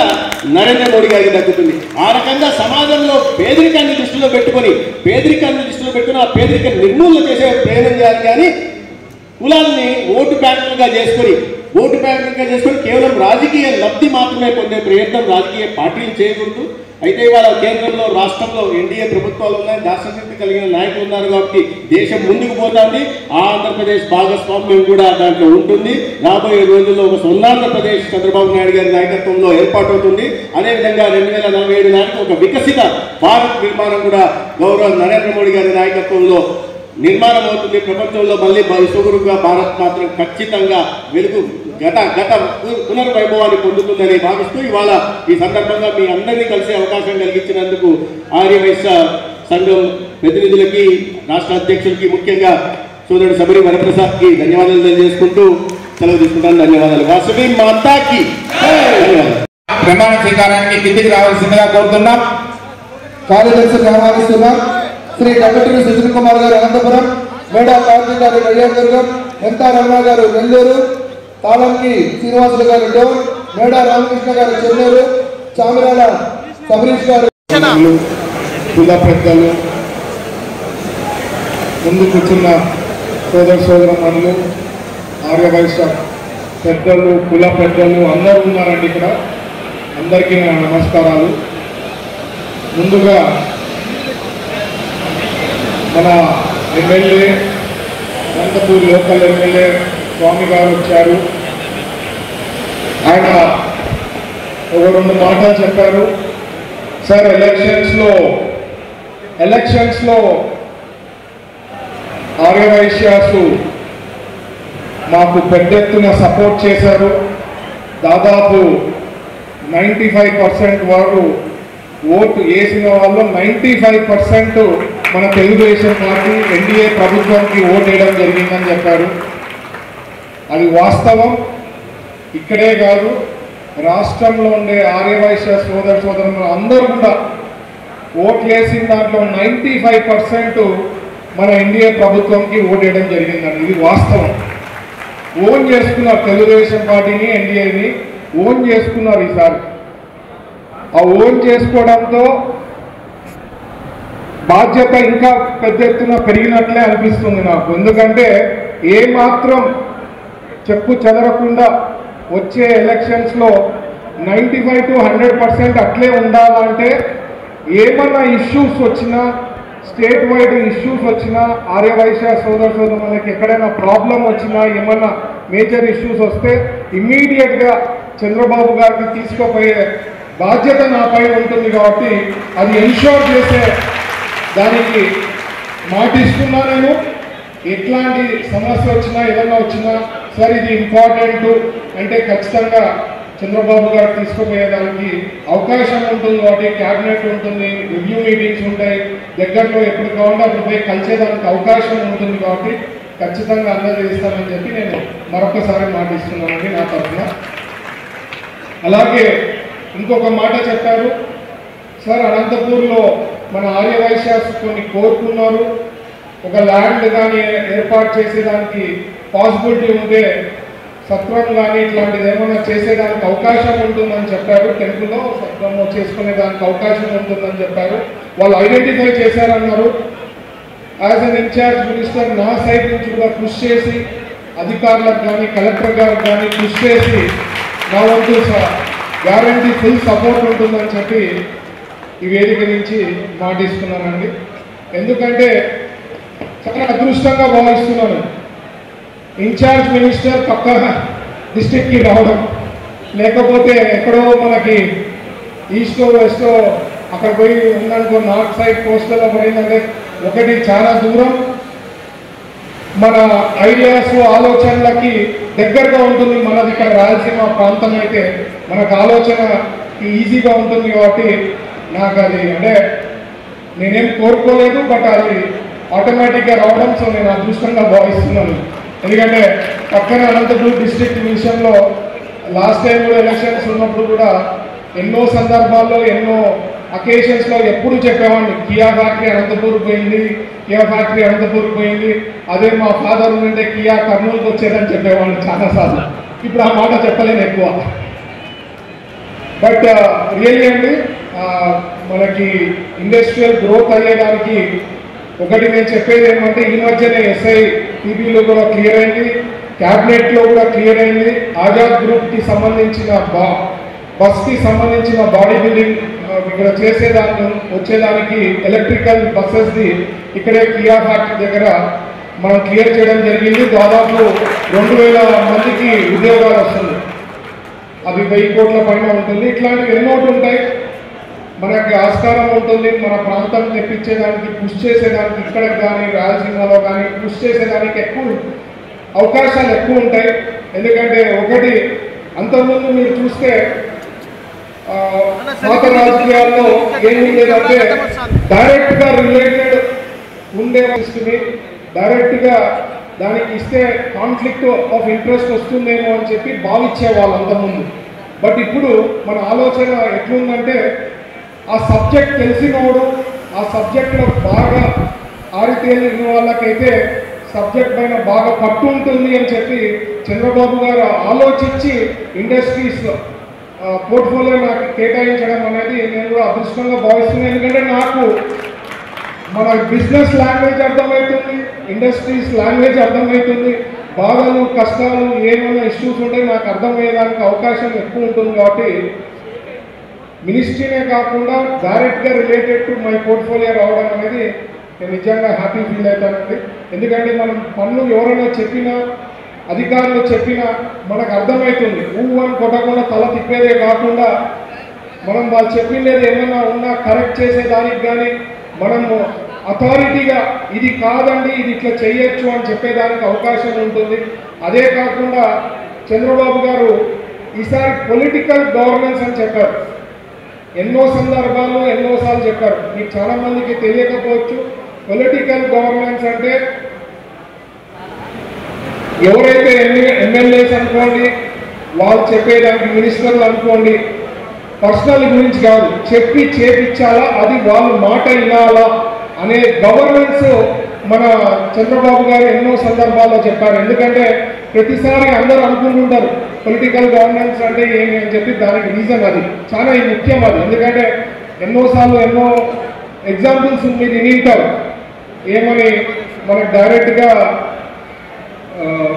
నరేంద్ర మోడీ గారికి దక్కుతుంది. ఆ రకంగా సమాజంలో పేదరికాన్ని దృష్టిలో పెట్టుకొని ఆ పేదరిక నిర్మూలన చేసే ప్రయత్నం చేయాలి. కానీ కులాలని ఓటు బ్యాంకులుగా చేసుకొని కేవలం రాజకీయ లబ్ధి మాత్రమే పొందే ప్రయత్నం రాజకీయ పార్టీలు చేయకూడదు. అయితే ఇవాళ కేంద్రంలో రాష్ట్రంలో ఎన్డీఏ ప్రభుత్వాలు ఉన్నాయి, దార్శనికత కలిగిన నాయకులు ఉన్నారు. కాబట్టి దేశం ముందుకు పోతుంది. ఆంధ్రప్రదేశ్ భాగస్వామ్యం కూడా దాంట్లో ఉంటుంది. రాబోయే రోజుల్లో ఒక స్వర్ణాంధ్రప్రదేశ్ చంద్రబాబు నాయుడు గారి నాయకత్వంలో ఏర్పాటవుతుంది. అదేవిధంగా 2047 నాటికి ఒక వికసిత భారత్ నిర్మాణం కూడా గౌరవ నరేంద్ర మోడీ గారి నాయకత్వంలో నిర్మాణం అవుతుంది. ప్రపంచంలో మళ్ళీ విశ్వగురుగా భారత్ మాత్రం ఖచ్చితంగా వెలుగు గత పునర్వైభవాన్ని పొందుతుందని భావిస్తూ ఇవాళ ఈ సందర్భంగా మీ అందరినీ కలిసే అవకాశం కలిగించినందుకు ఆర్యవైశ్య సంఘం ప్రతినిధులకి, రాష్ట్ర అధ్యక్షులకి, ముఖ్యంగా సోదరుడు శబరి వరప్రసాద్కి ధన్యవాదాలు తెలియజేసుకుంటూ సెలవు తీసుకుంటాను. ధన్యవాదాలు. వాసవి మాతాకి ప్రమాణ స్వీకారానికి కిందికి రావాల్సిందిగా కోరుతున్నాం. కార్యదర్శులు ఆహ్వానిస్తున్నాం. శ్రీ డబ్బటూరి సుశీల్ కుమార్ గారు అనంతపురం, మేడా కార్తీక్ గారు కళ్యాణదుర్గం, ఎంత రమణ గారు నెల్లూరు, తాళంకి శ్రీనివాసులు గారు డోన్, మేడా రామకృష్ణ గారు చెన్నూరు, చామిరాల సబరీష్ గారు, కుల పెద్దలు, ముందు కూర్చున్న సోదరమణులు, ఆర్యవైశ్య పెద్దలు, కుల పెద్దలు అందరూ ఉన్నారండి ఇక్కడ. అందరికీ నా నమస్కారాలు. ముందుగా మన ఎమ్మెల్యే అనంతపూర్ లోకల్ ఎమ్మెల్యే స్వామి గారు వచ్చారు. ఆయన ఒక 2 మాటలు చెప్పారు. సార్, ఎలక్షన్స్లో ఆర్యవైశ్యాసు మాకు పెద్ద ఎత్తున సపోర్ట్ చేశారు. దాదాపు 95% వారు ఓటు వేసిన వాళ్ళు 95% మన తెలుగుదేశం పార్టీ ఎన్డీఏ ప్రభుత్వానికి ఓటు వేయడం జరిగిందని చెప్పారు. అది వాస్తవం. ఇక్కడే కాదు, రాష్ట్రంలో ఉండే ఆర్యవైశ్య సోదరులు అందరూ కూడా ఓట్లు వేసిన దాంట్లో 95% మన ఎన్డీఏ ప్రభుత్వంకి ఓటు వేయడం జరిగిందండి. ఇది వాస్తవం. ఓన్ చేసుకున్నారు, తెలుగుదేశం పార్టీని ఎన్డీఏని ఓన్ చేసుకున్నారు. ఈసారి ఆ ఓన్ చేసుకోవడంతో బాధ్యత ఇంకా పెద్ద ఎత్తున పెరిగినట్లే అనిపిస్తుంది నాకు. ఎందుకంటే ఏమాత్రం చెప్పు చెదరకుండా వచ్చే ఎలక్షన్స్లో 95 to 100% అట్లే ఉండాలంటే ఏమన్నా ఇష్యూస్ వచ్చినా, స్టేట్ వైడ్ ఇష్యూస్ వచ్చినా, ఆర్యవైశ్య సోదరులకు ఎక్కడైనా ప్రాబ్లం వచ్చినా, ఏమన్నా మేజర్ ఇష్యూస్ వస్తే ఇమ్మీడియట్గా చంద్రబాబు గారికి తీసుకుపోయే బాధ్యత నా పైన ఉంటుంది. కాబట్టి అది ఎన్షూర్ చేసే దానికి మాటిస్తున్నా. నేను ఎట్లాంటి సమస్య వచ్చినా, ఏదన్నా వచ్చినా, సార్ ఇది ఇంపార్టెంట్ అంటే ఖచ్చితంగా చంద్రబాబు గారు తీసుకుపోయేదానికి అవకాశం ఉంటుంది. కాబట్టి క్యాబినెట్ ఉంటుంది, రివ్యూ మీటింగ్స్ ఉంటాయి, దగ్గరలో ఎప్పుడు కావాలంటే అప్పుడు పోయి కలిసేదానికి అవకాశం ఉంటుంది. కాబట్టి ఖచ్చితంగా అందజేస్తానని చెప్పి నేను మరొకసారి మాటిస్తున్నానండి నా తరఫున. అలాగే ఇంకొక మాట చెప్పారు సార్, అనంతపూర్లో మన ఆర్యవైశ్యాస్ కొన్ని కోరుకున్నారు. ఒక ల్యాండ్ కానీ ఏర్పాటు చేసేదానికి పాసిబిలిటీ ఉంటే సత్రం కానీ ఇట్లాంటిది ఏమైనా చేసేదానికి అవకాశం ఉంటుందని చెప్పారు. టెంపుల్లో సత్రం చేసుకునేదానికి అవకాశం ఉంటుందని చెప్పారు. వాళ్ళు ఐడెంటిఫై చేశారన్నారు. యాజ్ అన్ ఇన్ఛార్జ్ మినిస్టర్ నా సైడ్ నుంచి కూడా కృషి చేసి, అధికారులకు కానీ కలెక్టర్ గారికి కానీ కృషి చేసి నా వంతు గ్యారంటీ ఫుల్ సపోర్ట్ ఉంటుందని చెప్పి ఈ వేదిక నుంచి మాటిస్తున్నానండి. ఎందుకంటే చాలా అదృష్టంగా భావిస్తున్నాను. ఇన్ఛార్జ్ మినిస్టర్ పక్క డిస్ట్రిక్ట్కి రావడం, లేకపోతే ఎక్కడో మనకి ఈస్టో వెస్టో అక్కడ పోయి ఉందనుకో, నార్త్ సైడ్ కోస్టల్లో పోయిందంటే ఒకటి చాలా దూరం, మన ఐడియాస్ ఆలోచనలకి దగ్గరగా ఉంటుంది. మనది ఇక్కడ రాయలసీమ ప్రాంతం అయితే మనకు ఆలోచన ఈజీగా ఉంటుంది. కాబట్టి నాకు అది అంటే నేనేం కోరుకోలేదు, బట్ అది ఆటోమేటిక్గా రావడం సో నేను అదృష్టంగా భావిస్తున్నాను. ఎందుకంటే పక్కన అనంతపూర్ డిస్ట్రిక్ట్ విషయంలో లాస్ట్ టైం కూడా ఎలక్షన్స్ ఉన్నప్పుడు కూడా ఎన్నో సందర్భాల్లో ఎన్నో అకేషన్స్లో ఎప్పుడు చెప్పేవాడిని, కియా ఫ్యాక్టరీ అనంతపూర్ పోయింది, కియా ఫ్యాక్టరీ అనంతపూర్ పోయింది, అదే మా ఫాదర్ ఉంటే కియా కర్నూలుకి వచ్చేదని చెప్పేవాడిని చాలాసార్లు. ఇప్పుడు ఆ మాట చెప్పలేను ఎక్కువ. బట్ రియల్లీ అండి మనకి ఇండస్ట్రియల్ గ్రోత్ అయ్యేదానికి ఒకటి నేను చెప్పేది ఏమంటే, ఈ మధ్యనే ఎస్ఐ టీవీలో కూడా క్లియర్ అయింది, క్యాబినెట్లో కూడా క్లియర్ అయింది. ఆజాద్ గ్రూప్కి సంబంధించిన బస్కి సంబంధించిన బాడీ బిల్డింగ్ ఇక్కడ చేసేదాన్ని వచ్చేదానికి ఎలక్ట్రికల్ బస్సెస్ది ఇక్కడే కియా ఫ్యాక్టరీ దగ్గర మనం క్లియర్ చేయడం జరిగింది. దాదాపు 2000 మందికి ఉద్యోగాలు వస్తుంది. అది 1000 కోట్ల పైన ఉంటుంది. ఇట్లాంటివి ఎన్నోటి ఉంటాయి, మనకి ఆస్కారం ఉంటుంది. మన ప్రాంతం తెప్పించేదానికి పుష్ చేసేదానికి ఇక్కడ కానీ రాయలసీమలో కానీ పుష్ చేసేదానికి ఎక్కువ అవకాశాలు ఎక్కువ ఉంటాయి. ఎందుకంటే ఒకటి అంతకుముందు మీరు చూస్తే పాత రాజకీయాల్లో ఏముండేదంటే డైరెక్ట్గా రిలేటెడ్ ఉండే వస్తుంది, డైరెక్ట్గా దానికి ఇస్తే కాన్ఫ్లిక్ట్ ఆఫ్ ఇంట్రెస్ట్ వస్తుందేమో అని చెప్పి భావించేవాళ్ళు అంతకుముందు. బట్ ఇప్పుడు మన ఆలోచన ఎట్లుందంటే ఆ సబ్జెక్ట్ తెలిసినోడు, ఆ సబ్జెక్ట్లో బాగా ఆరితేలిన వాళ్ళకైతే సబ్జెక్ట్ పైన బాగా పట్టు ఉంటుంది అని చెప్పి చంద్రబాబు గారు ఆలోచించి ఇండస్ట్రీస్ పోర్ట్ఫోలియో నాకు కేటాయించడం అనేది నేను కూడా అదృష్టంగా భావిస్తున్నాను. ఎందుకంటే నాకు మన బిజినెస్ లాంగ్వేజ్ అర్థమవుతుంది, ఇండస్ట్రీస్ లాంగ్వేజ్ అర్థమవుతుంది, బాధలు కష్టాలు ఏమైనా ఇష్యూస్ ఉంటాయి నాకు అర్థమయ్యేదానికి అవకాశం ఎక్కువ ఉంటుంది. కాబట్టి మినిస్ట్రీనే కాకుండా డైరెక్ట్గా రిలేటెడ్ టు మై పోర్ట్ఫోలియో రావడం అనేది నేను నిజంగా హ్యాపీ ఫీల్ అవుతానండి. ఎందుకంటే మనం పనులు ఎవరైనా చెప్పినా, అధికారులు చెప్పినా మనకు అర్థమవుతుంది. అని కొట్టకుండా తల తిప్పేదే కాకుండా మనం వాళ్ళు చెప్పిండేది ఏమైనా ఉన్నా కరెక్ట్ చేసేదానికి కానీ మనము అథారిటీగా ఇది కాదండి ఇది ఇట్లా చేయొచ్చు అని చెప్పేదానికి అవకాశం ఉంటుంది. అదే కాకుండా చంద్రబాబు గారు ఈసారి పొలిటికల్ గవర్నెన్స్ అని చెప్పారు. ఎన్నో సందర్భాల్లో ఎన్నోసార్లు చెప్పారు. మీకు చాలామందికి తెలియకపోవచ్చు. పొలిటికల్ గవర్నెన్స్ అంటే ఎవరైతే ఎమ్మెల్యేస్ అనుకోండి, వాళ్ళు చెప్పేదానికి మినిస్టర్లు అనుకోండి, పర్సనల్ గురించి కాదు, చెప్పి చేపించాలా, అది వాళ్ళు మాట వినాలా అనే గవర్నెన్స్ మన చంద్రబాబు గారు ఎన్నో సందర్భాల్లో చెప్పారు. ఎందుకంటే ప్రతిసారి అందరూ అనుకుంటుంటారు పొలిటికల్ గవర్నెన్స్ అంటే ఏమి అని చెప్పి, దానికి రీజన్ అది చాలా ముఖ్యం అది. ఎందుకంటే ఎన్నోసార్లు ఎన్నో ఎగ్జాంపుల్స్ మీరు వినింటారు. ఏమని మనకు డైరెక్ట్గా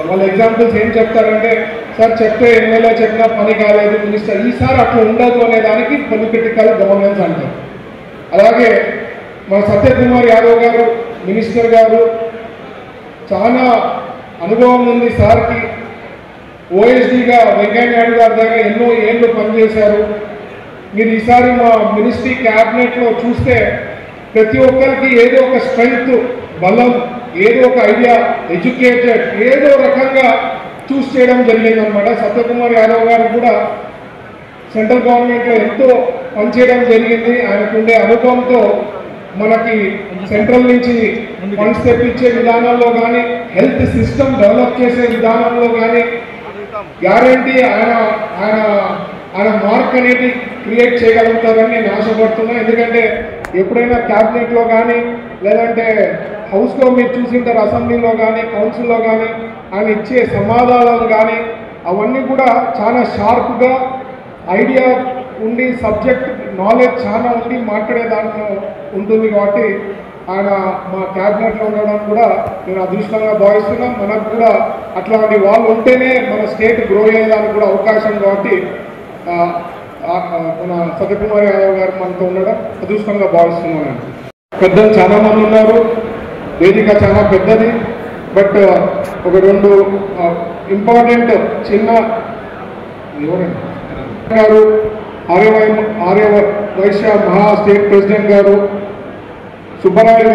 వాళ్ళ ఎగ్జాంపుల్స్ ఏం చెప్తారంటే, సార్ చెప్తే ఎమ్మెల్యే చెప్పినా పని కాలేదు మినిస్టర్, ఈసారి అట్లా ఉండదు అనే దానికి పొలిటికల్ గవర్నెన్స్ అంటారు. అలాగే మన సత్యకుమార్ యాదవ్ గారు మినిస్టర్ గారు చాలా అనుభవం ఉంది సార్కి. ఓఎస్డీగా వెంకయ్య నాయుడు గారి దగ్గర ఎన్నో ఏళ్ళు పనిచేశారు. మీరు ఈసారి మా మినిస్ట్రీ క్యాబినెట్లో చూస్తే ప్రతి ఒక్కరికి ఏదో ఒక స్ట్రెంగ్త్, బలం, ఏదో ఒక ఐడియా, ఎడ్యుకేటెడ్ ఏదో రకంగా చూస్ చేయడం జరిగిందనమాట. సత్యకుమార్ యాదవ్ గారు కూడా సెంట్రల్ గవర్నమెంట్లో ఎంతో పనిచేయడం జరిగింది. ఆయనకుండే అనుభవంతో మనకి సెంట్రల్ నుంచి ఫండ్స్ తెప్పించే విధానంలో కానీ, హెల్త్ సిస్టమ్ డెవలప్ చేసే విధానంలో కానీ గ్యారంటీ ఆయన మార్క్ అనేది క్రియేట్ చేయగలుగుతారని నేను ఆశపడుతున్నాను. ఎందుకంటే ఎప్పుడైనా క్యాబినెట్లో కానీ లేదంటే హౌస్లో మీరు చూసింటారు, అసెంబ్లీలో కానీ కౌన్సిల్లో కానీ ఆయన ఇచ్చే సమాధానాలు కానీ అవన్నీ కూడా చాలా షార్ప్గా ఐడియా ఉండి సబ్జెక్ట్ నాలెడ్జ్ చాలా ఉండి మాట్లాడే దాంట్లో ఉంటుంది. కాబట్టి ఆయన మా క్యాబినెట్లో ఉండడం కూడా నేను అదృష్టంగా భావిస్తున్నాం. మనకు కూడా అట్లాంటి వాళ్ళు ఉంటేనే మన స్టేట్ గ్రో అయ్యేదానికి కూడా అవకాశం. కాబట్టి మన సత్యకుమార్ యాదవ్ గారు మనతో ఉండడం అదృష్టంగా భావిస్తున్నానండి. పెద్దలు చాలామంది ఉన్నారు, వేదిక చాలా పెద్దది. బట్ ఒక రెండు ఇంపార్టెంట్ చిన్న గారు ఆర్య వైశ్య మహా స్టేట్ ప్రెసిడెంట్ గారు సుబ్బరాయుడు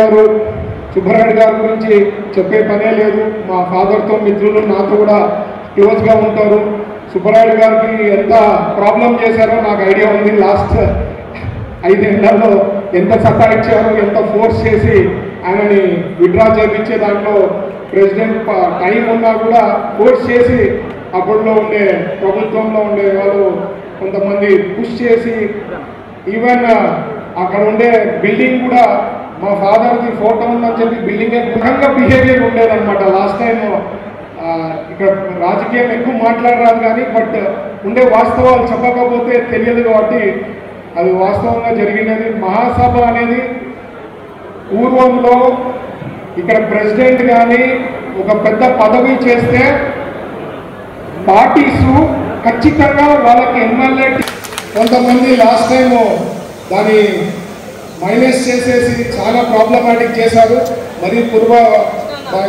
గారి గురించి చెప్పే పనే లేదు. మా ఫాదర్తో మిత్రులు, నాతో కూడా క్లోజ్గా ఉంటారు. సుబ్బరాయుడు గారికి ఎంత ప్రాబ్లం చేశారో నాకు ఐడియా ఉంది. లాస్ట్ 5 ఏళ్లలో ఎంత సతాయించారో, ఎంత ఫోర్స్ చేసి ఆయనని విత్డ్రా చేయించే దాంట్లో ప్రెసిడెంట్ టైం ఉన్నా కూడా ఫోర్స్ చేసి అప్పట్లో ఉండే ప్రభుత్వంలో ఉండే వాళ్ళు కొంతమంది పుష్ చేసి ఈవెన్ అక్కడ ఉండే బిల్డింగ్ కూడా మా ఫాదర్కి ఫోటో ఉందని చెప్పి బిల్డింగ్ ముఖంగా బిహేవియర్ ఉండేదన్నమాట. లాస్ట్ టైం ఇక్కడ రాజకీయం ఎక్కువ మాట్లాడరాదు కానీ బట్ ఉండే వాస్తవాలు చెప్పకపోతే తెలియదు కాబట్టి అది వాస్తవంగా జరిగినది. మహాసభ అనేది పూర్వంలో ఇక్కడ ప్రెసిడెంట్ కానీ ఒక పెద్ద పదవి చేస్తే పార్టీస్ ఖచ్చితంగా వాళ్ళకి ఎమ్మెల్యే కొంతమంది లాస్ట్ టైం దాన్ని మైనస్ చేసేసి చాలా ప్రాబ్లమాటిక్ చేశారు. మరి పూర్వ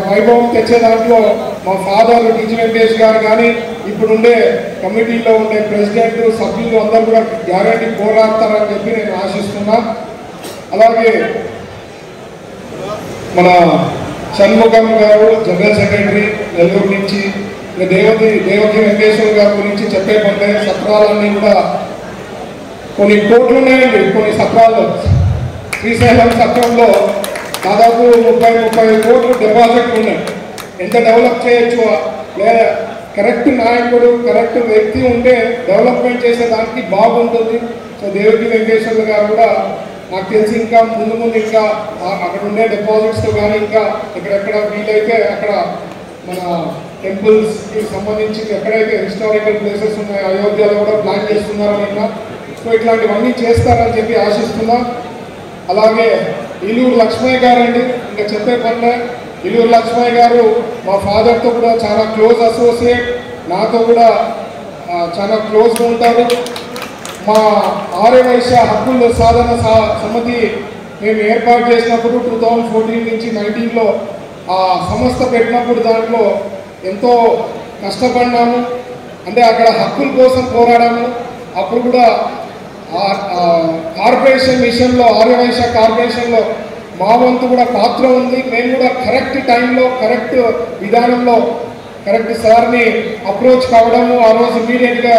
వైభవం తెచ్చే దాంట్లో మా ఫాదర్ టీజీ వెంకటేష్ గారు కానీ ఇప్పుడుండే కమిటీలో ఉండే ప్రెసిడెంట్ సభ్యులు అందరూ కూడా గ్యారంటీ పోరాడతారని చెప్పి నేను ఆశిస్తున్నా. అలాగే మన షణ్ముఖం గారు జనరల్ సెక్రటరీ నెల్లూరు నుంచి, దేవకి వెంకటేశ్వర గారి గురించి చెప్పే పని సత్రాలన్నీ కూడా కొన్ని కోట్లు ఉన్నాయండి. కొన్ని సత్రాల్లో శ్రీశైలం సత్రంలో దాదాపు 30 కోట్లు డిపాజిట్లు ఉన్నాయి. ఎంత డెవలప్ చేయొచ్చు, లేదా కరెక్ట్ నాయకుడు కరెక్ట్ వ్యక్తి ఉంటే డెవలప్మెంట్ చేసేదానికి బాగుంటుంది. సో దేవకి వెంకటేశ్వర గారు కూడా నాకు తెలిసి ఇంకా ముందు ఇంకా అక్కడ ఉండే డిపాజిట్స్తో కానీ ఇంకా ఎక్కడెక్కడ వీలైతే అక్కడ మన టెంపుల్స్కి సంబంధించి ఎక్కడైతే హిస్టారికల్ ప్లేసెస్ ఉన్నాయో అయోధ్యలో కూడా ప్లాన్ చేస్తున్నారని, సో ఇట్లాంటివన్నీ చేస్తారని చెప్పి ఆశిస్తున్నా. అలాగే ఇల్లూరు లక్ష్మయ్య గారు అండి, ఇంకా చెప్పే పనిలే. ఇల్లూరు లక్ష్మయ్య గారు మా ఫాదర్తో కూడా చాలా క్లోజ్ అసోసియేట్, నాతో కూడా చాలా క్లోజ్గా ఉంటారు. మా ఆర్యవైశ్య హక్కుల సాధన సమితి మేము ఏర్పాటు చేసినప్పుడు 2014 నుంచి 19లో ఆ సంస్థ పెట్టినప్పుడు దాంట్లో ఎంతో కష్టపడినాము. అంటే అక్కడ హక్కుల కోసం పోరాడాము. అప్పుడు కూడా కార్పొరేషన్ విషయంలో ఆర్యవైశ్య కార్పొరేషన్లో మా వంతు కూడా పాత్ర ఉంది. మేము కూడా కరెక్ట్ టైంలో కరెక్ట్ విధానంలో కరెక్ట్ సార్ని అప్రోచ్ కావడము, ఆ రోజు ఇమీడియట్గా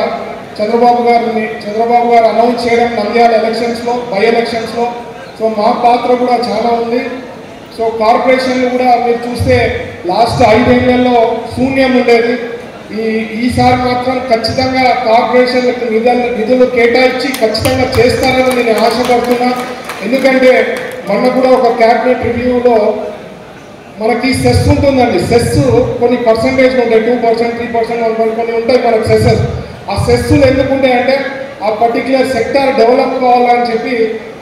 చంద్రబాబు గారు అనౌన్స్ చేయడం నంద్యాల ఎలక్షన్స్లో, బై ఎలక్షన్స్లో. సో మా పాత్ర కూడా చాలా ఉంది. సో కార్పొరేషన్లు కూడా మీరు చూస్తే లాస్ట్ 5 ఏళ్లలో శూన్యం ఉండేది. ఈసారి మాత్రం ఖచ్చితంగా కార్పొరేషన్లకు నిధులు కేటాయించి ఖచ్చితంగా చేస్తారని నేను ఆశపడుతున్నా. ఎందుకంటే మొన్న కూడా ఒక క్యాబినెట్ రివ్యూలో మనకి సెస్ ఉంటుందండి. సెస్ కొన్ని పర్సంటేజ్ ఉంటాయి, 2%, 3%, కొన్ని ఉంటాయి మనకు సెస్సెస్. ఆ సెస్సులు ఎందుకుంటాయంటే ఆ పర్టికులర్ సెక్టార్ డెవలప్ కావాలని చెప్పి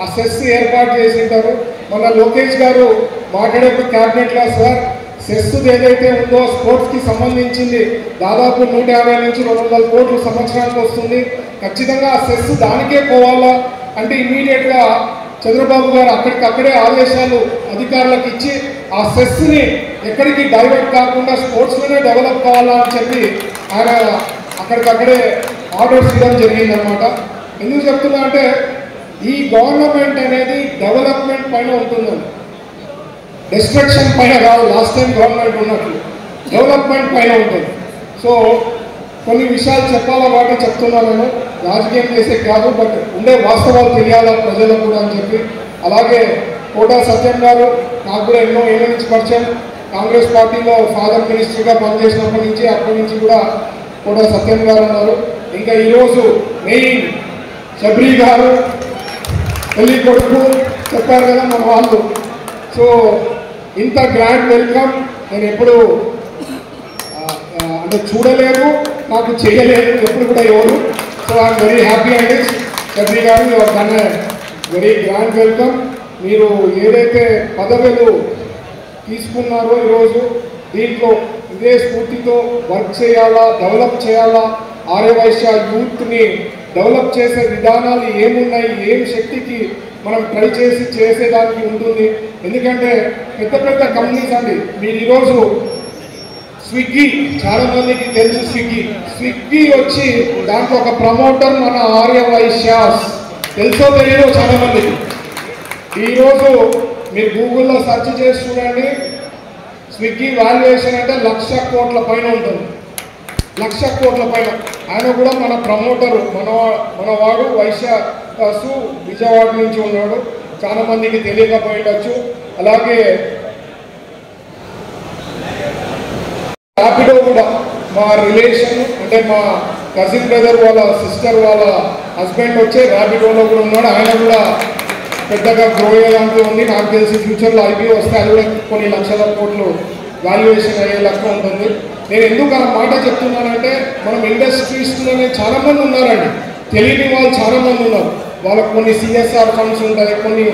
ఆ సెస్ ఏర్పాటు చేసి ఉంటారు. మన లోకేష్ గారు మాట్లాడేప్పుడు క్యాబినెట్లో సార్ సెస్ ఏదైతే ఉందో స్పోర్ట్స్కి సంబంధించింది దాదాపు 150 నుంచి 200 కోట్లు సంవత్సరానికి వస్తుంది. ఖచ్చితంగా ఆ సెస్ దానికే పోవాలా అంటే ఇమ్మీడియట్గా చంద్రబాబు గారు అక్కడికక్కడే ఆదేశాలు అధికారులకు ఇచ్చి ఆ సెస్ని ఎక్కడికి డైవర్ట్ కాకుండా స్పోర్ట్స్లోనే డెవలప్ కావాలా అని చెప్పి ఆయన అక్కడికక్కడే ఆర్డర్స్ ఇవ్వడం జరిగిందనమాట. ఎందుకు చెప్తున్నా అంటే ఈ గవర్నమెంట్ అనేది డెవలప్మెంట్ పైన ఉంటుందండి, డిస్ట్రక్షన్ పైన కాదు. లాస్ట్ టైం గవర్నమెంట్ ఉన్నట్లు డెవలప్మెంట్ పైన ఉంటుంది. సో కొన్ని విషయాలు చెప్పాలా వాటి చెప్తున్నా నేను, రాజకీయం చేసే కాదు, బట్ ఉండే వాస్తవాలు తెలియాలా ప్రజలకు కూడా అని చెప్పి. అలాగే కోటా సత్యం గారు నాకు కూడా ఎన్నో ఏళ్ళ నుంచి పరిచయం. కాంగ్రెస్ పార్టీలో ఫాదర్ మినిస్టర్గా పనిచేసినప్పటి నుంచి అప్పటి నుంచి కూడా కోటా సత్యం గారు ఉన్నారు. ఇంకా ఈరోజు మెయిన్ శబరి గారు పెళ్లి కొడుకు చెప్పారు కదా మన వాళ్ళు. సో ఇంత గ్రాండ్ వెల్కమ్ నేను ఎప్పుడు అంటే చూడలేదు, నాకు చేయలేదు ఎప్పుడు కూడా ఎవరు. సో ఐఎమ్ వెరీ హ్యాపీ అండి శబరి గారు, your done very grand welcome. మీరు ఏదైతే పదవులు తీసుకున్నారో ఈరోజు దీంట్లో ఇదే స్ఫూర్తితో వర్క్ చేయాలా, డెవలప్ చేయాలా, ఆర్యవైశ్య యూత్ని డెవలప్ చేసే విధానాలు ఏమున్నాయి, ఏం శక్తికి మనం ట్రై చేసేదానికి ఉంటుంది. ఎందుకంటే పెద్ద పెద్ద కంపెనీస్ అండి. మీరు ఈరోజు స్విగ్గీ, చాలా మందికి తెలుసు స్విగ్గీ వచ్చి దాంట్లో ఒక ప్రమోటర్ మన ఆర్య వైశ్యాస్, తెలుసో తెలియదో చాలా మందికి. ఈరోజు మీరు గూగుల్లో సెర్చ్ చేసి చూడండి, స్విగ్గీ వాల్యుయేషన్ అంటే 1,00,000 కోట్ల పైన ఉంటుంది, 1,00,000 కోట్ల పైన. ఆయన కూడా మన ప్రమోటరు, మనవాడు వైశ్యాసు, విజయవాడ నుంచి ఉన్నాడు, చాలా మందికి తెలియకపోయిండొచ్చు. అలాగే ర్యాపిడో కూడా మా రిలేషన్, అంటే మా కజిన్ బ్రదర్ వాళ్ళ సిస్టర్ వాళ్ళ హస్బెండ్ వచ్చే ర్యాపిడోలో కూడా ఉన్నాడు. ఆయన కూడా పెద్దగా గ్రో అయ్యేదాంట్లో ఉంది. నాకు తెలిసి ఫ్యూచర్లో ఐపీఓ వస్తే అది కూడా కొన్ని లక్షల కోట్లు వాల్యుయేషన్ అయ్యే లెక్క ఉంటుంది. నేను ఎందుకు ఆ మాట చెప్తున్నానంటే, మనం ఇండస్ట్రీస్లోనే చాలామంది ఉన్నారండి, తెలియని వాళ్ళు చాలామంది ఉన్నారు. వాళ్ళకు కొన్ని సిఎస్ఆర్ ఫండ్స్ ఉంటాయి, కొన్ని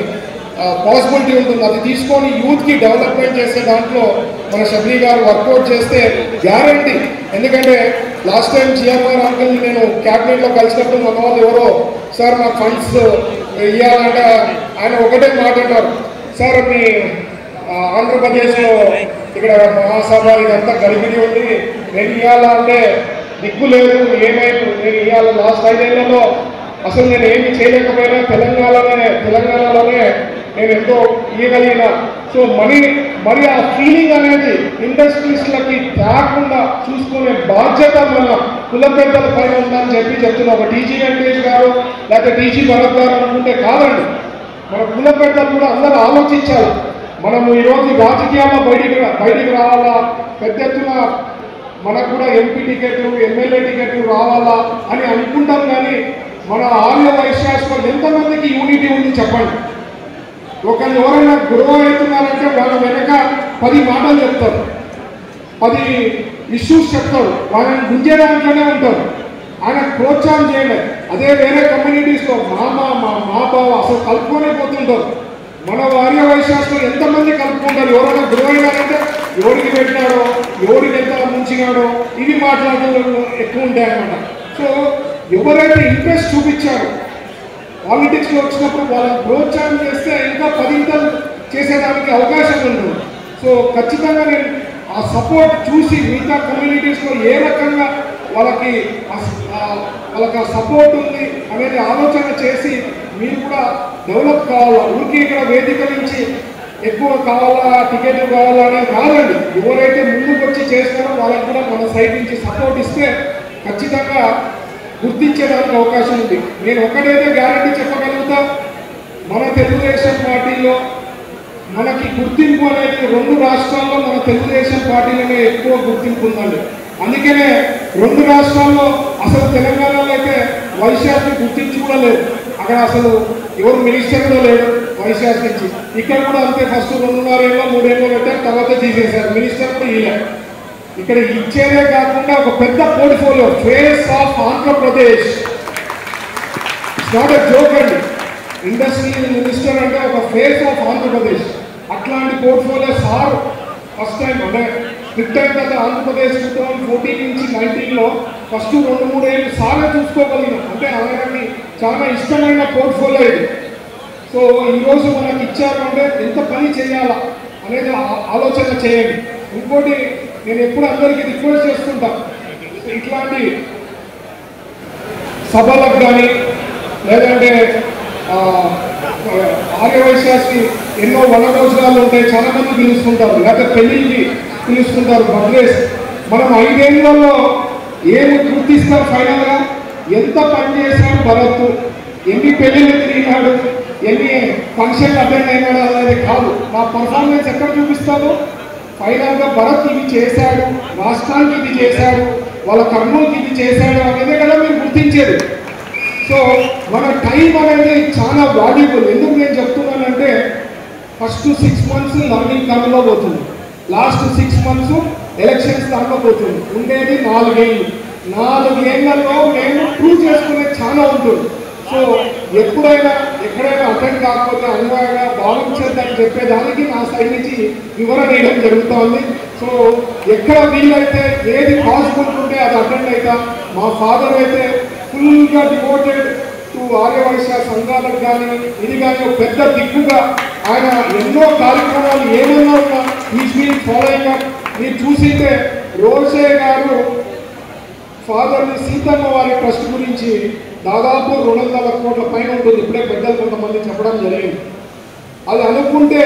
పాసిబిలిటీ ఉంటుంది. అది తీసుకొని యూత్కి డెవలప్మెంట్ చేసే దాంట్లో మన షబ్లీ గారు వర్కౌట్ చేస్తే గ్యారంటీ. ఎందుకంటే లాస్ట్ టైం జిఆర్ఆర్ అంకల్ని నేను క్యాబినెట్లో కలిసినప్పుడు మన వాళ్ళు ఎవరో సార్ మాకు ఫండ్స్ ఇవ్వాలంటే ఆయన ఒకటే మాట అన్నారు, సార్ మీ ఆంధ్రప్రదేశ్లో ఇక్కడ మహాసభ ఇదంతా గడిపిడి ఉంది, నేను ఇవ్వాలంటే దిక్కు లేదు, ఏమైపు నేను ఇవ్వాలి. లాస్ట్ 5 ఏళ్లలో అసలు నేను ఏమి చేయలేకపోయినా తెలంగాణలోనే నేను ఎంతో ఇవ్వగలిగిన. సో మరి ఆ ఫీలింగ్ అనేది ఇండస్ట్రీస్లకి తేకుండా చూసుకునే బాధ్యత మన కుల పెద్దల పైన ఉందని చెప్తున్నా. ఒక టీజీ వెంకటేష్ గారు లేకపోతే టీజీ భరత్ గారు అనుకుంటే కాదండి, మన కుల పెద్దలు కూడా అందరూ ఆలోచించాలి. మనము ఈరోజు రాజకీయాల్లో బయటికి రావాలా, పెద్ద ఎత్తున మనకు కూడా ఎంపీ టికెట్లు, ఎమ్మెల్యే టికెట్లు రావాలా అని అనుకుంటాం. కానీ మన ఆర్య వైశ్యాస్లో ఎంతమందికి యూనిటీ ఉంది చెప్పండి. ఒకళ్ళు ఎవరైనా గ్రో అవుతున్నారంటే వాళ్ళ వెనక 10 మాటలు చెప్తారు, 10 ఇష్యూస్ చెప్తారు, వాళ్ళని గుంజే దాంట్లోనే ఉంటారు. ఆయన ప్రోత్సాహం చేయలేదు. అదే వేరే కమ్యూనిటీస్లో మా బావ అసలు కలుపుకొనే పోతుంటారు. మన ఆర్య వైశ్యాస్లో ఎంతమంది కలుపుకుంటారు. ఎవరైనా గ్రో అయినారంటే ఎవరికి పెట్టినాడో, ఎవరికి ఎంత ముంచినాడో, ఇవి మాట్లాడడం ఎక్కువ ఉంటాయి అన్నమాట. సో ఎవరైతే ఇంట్రెస్ట్ చూపించారో పాలిటిక్స్లో వచ్చినప్పుడు వాళ్ళని ప్రోత్సాహం చేస్తే ఇంకా 10 చేసేదానికి అవకాశం ఉంటుంది. సో ఖచ్చితంగా నేను ఆ సపోర్ట్ చూసి మిగతా కమ్యూనిటీస్లో ఏ రకంగా వాళ్ళకి ఆ సపోర్ట్ ఉంది అనేది ఆలోచన చేసి మీరు కూడా డెవలప్ కావాలా. ఊరికి ఇక్కడ వేదిక నుంచి ఎక్కువ కావాలా, టికెట్లు కావాలా అనేది కాదండి. ఎవరైతే ముందుకు వచ్చి చేస్తారో వాళ్ళకి కూడా మన సైడ్ నుంచి సపోర్ట్ ఇస్తే ఖచ్చితంగా గుర్తించేదానికి అవకాశం ఉంది. నేను ఒకటైతే గ్యారంటీ చెప్పగలుగుతా, మన తెలుగుదేశం పార్టీలో మనకి గుర్తింపు అనేది 2 రాష్ట్రాల్లో మన తెలుగుదేశం పార్టీలోనే ఎక్కువ గుర్తింపు ఉందండి. అందుకనే 2 రాష్ట్రాల్లో అసలు తెలంగాణలో అయితే వైశ్యాస్ని గుర్తించి కూడా లేదు. అక్కడ అసలు ఎవరు మినిస్టర్ కూడా లేడు వైశ్యాస్ నుంచి. ఇక్కడ కూడా అంతే, ఫస్ట్ 2.5 ఏళ్ళు 3 ఏళ్ళు పెట్టారు, తర్వాత తీసేశారు. మినిస్టర్ కూడా ఇలా ఇక్కడ ఇచ్చేదే కాకుండా ఒక పెద్ద portfolio, face of Andhra Pradesh. It's not a joke అండి. ఇండస్ట్రీ మినిస్టర్ అంటే ఒక ఫేస్ ఆఫ్ ఆంధ్రప్రదేశ్. అట్లాంటి పోర్ట్ఫోలియో సార్ ఫస్ట్ టైం అంటే స్ట్రిక్ట్ అయిన తర్వాత ఆంధ్రప్రదేశ్ 2014 నుంచి 19లో ఫస్ట్ 2-3 ఏళ్ళు సారే చూసుకోగలిగినాం. అంటే ఆయనకి చాలా ఇష్టమైన పోర్ట్ఫోలియో ఇది. సో ఈరోజు మనకి ఇచ్చారు అంటే ఎంత పని చేయాలా అనేది ఆలోచన చేయండి. ఇంకోటి నేను ఎప్పుడు అందరికీ రిక్వెస్ట్ చేస్తుంటాను, ఇట్లాంటి సభలకు కానీ లేదంటే ఆర్య వైశ్యాస్కి ఎన్నో వనరోజులు ఉంటాయి, చాలా మంది పిలుస్తుంటారు, లేకపోతే పెళ్ళికి పిలుస్తుంటారు, బర్త్డేస్. మనం 5 ఏళ్లలో ఏమి గుర్తిస్తారు ఫైనల్గా? ఎంత పని చేశాడు భరత్, ఎన్ని పెళ్ళిళ్ళు తిరిగినాడు, ఎన్ని ఫంక్షన్లు అటెండ్ అయినాడు అనేది కాదు. నా పర్ఫార్మెన్స్ ఎక్కడ చూపిస్తాను? ఫైనల్గా భరత్ ఇది చేశాడు, రాష్ట్రానికి ఇది చేశాడు, వాళ్ళ కర్నూలుకి ఇది చేశాడు అనేది కదా మీరు గుర్తించేది. సో మన టైం అనేది చాలా వాల్యుబుల్. ఎందుకు నేను చెప్తున్నానంటే ఫస్ట్ 6 మంత్స్ లర్నింగ్ టర్మ్లో పోతుంది, లాస్ట్ 6 మంత్స్ ఎలక్షన్స్ టర్మ్లో పోతుంది. ఉండేది 4 ఏళ్ళు. 4 ఏళ్లలో నేను ప్రూవ్ చేసుకునేది చాలా ఉంటుంది. సో ఎప్పుడైనా ఎక్కడైనా అటెండ్ కాకపోతే అనుభవంగా భావించద్దని చెప్పేదానికి నా సైడ్ నుంచి వివరణ వేయడం జరుగుతుంది. సో ఎక్కడ వీలైతే ఏది పాసిబుల్ ఉంటే అది అటెండ్ అవుతాం. మా ఫాదర్ అయితే ఫుల్గా డివోటెడ్ టు ఆర్య వైశ్య సంఘాలకు కానీ ఇది కానీ పెద్ద దిక్కుగా ఆయన ఎన్నో కార్యక్రమాలు ఏమన్నా ఉన్నా ఫాలోయింగ్ అప్ మీరు చూసింటే రోషయ్య గారు ఫాదర్ని సీతమ్మ వారి ట్రస్ట్ గురించి దాదాపు 200 కోట్ల పైన ఉంటుంది. ఇప్పుడే పెద్దలు కొంతమంది చెప్పడం జరిగింది. అది అనుకుంటే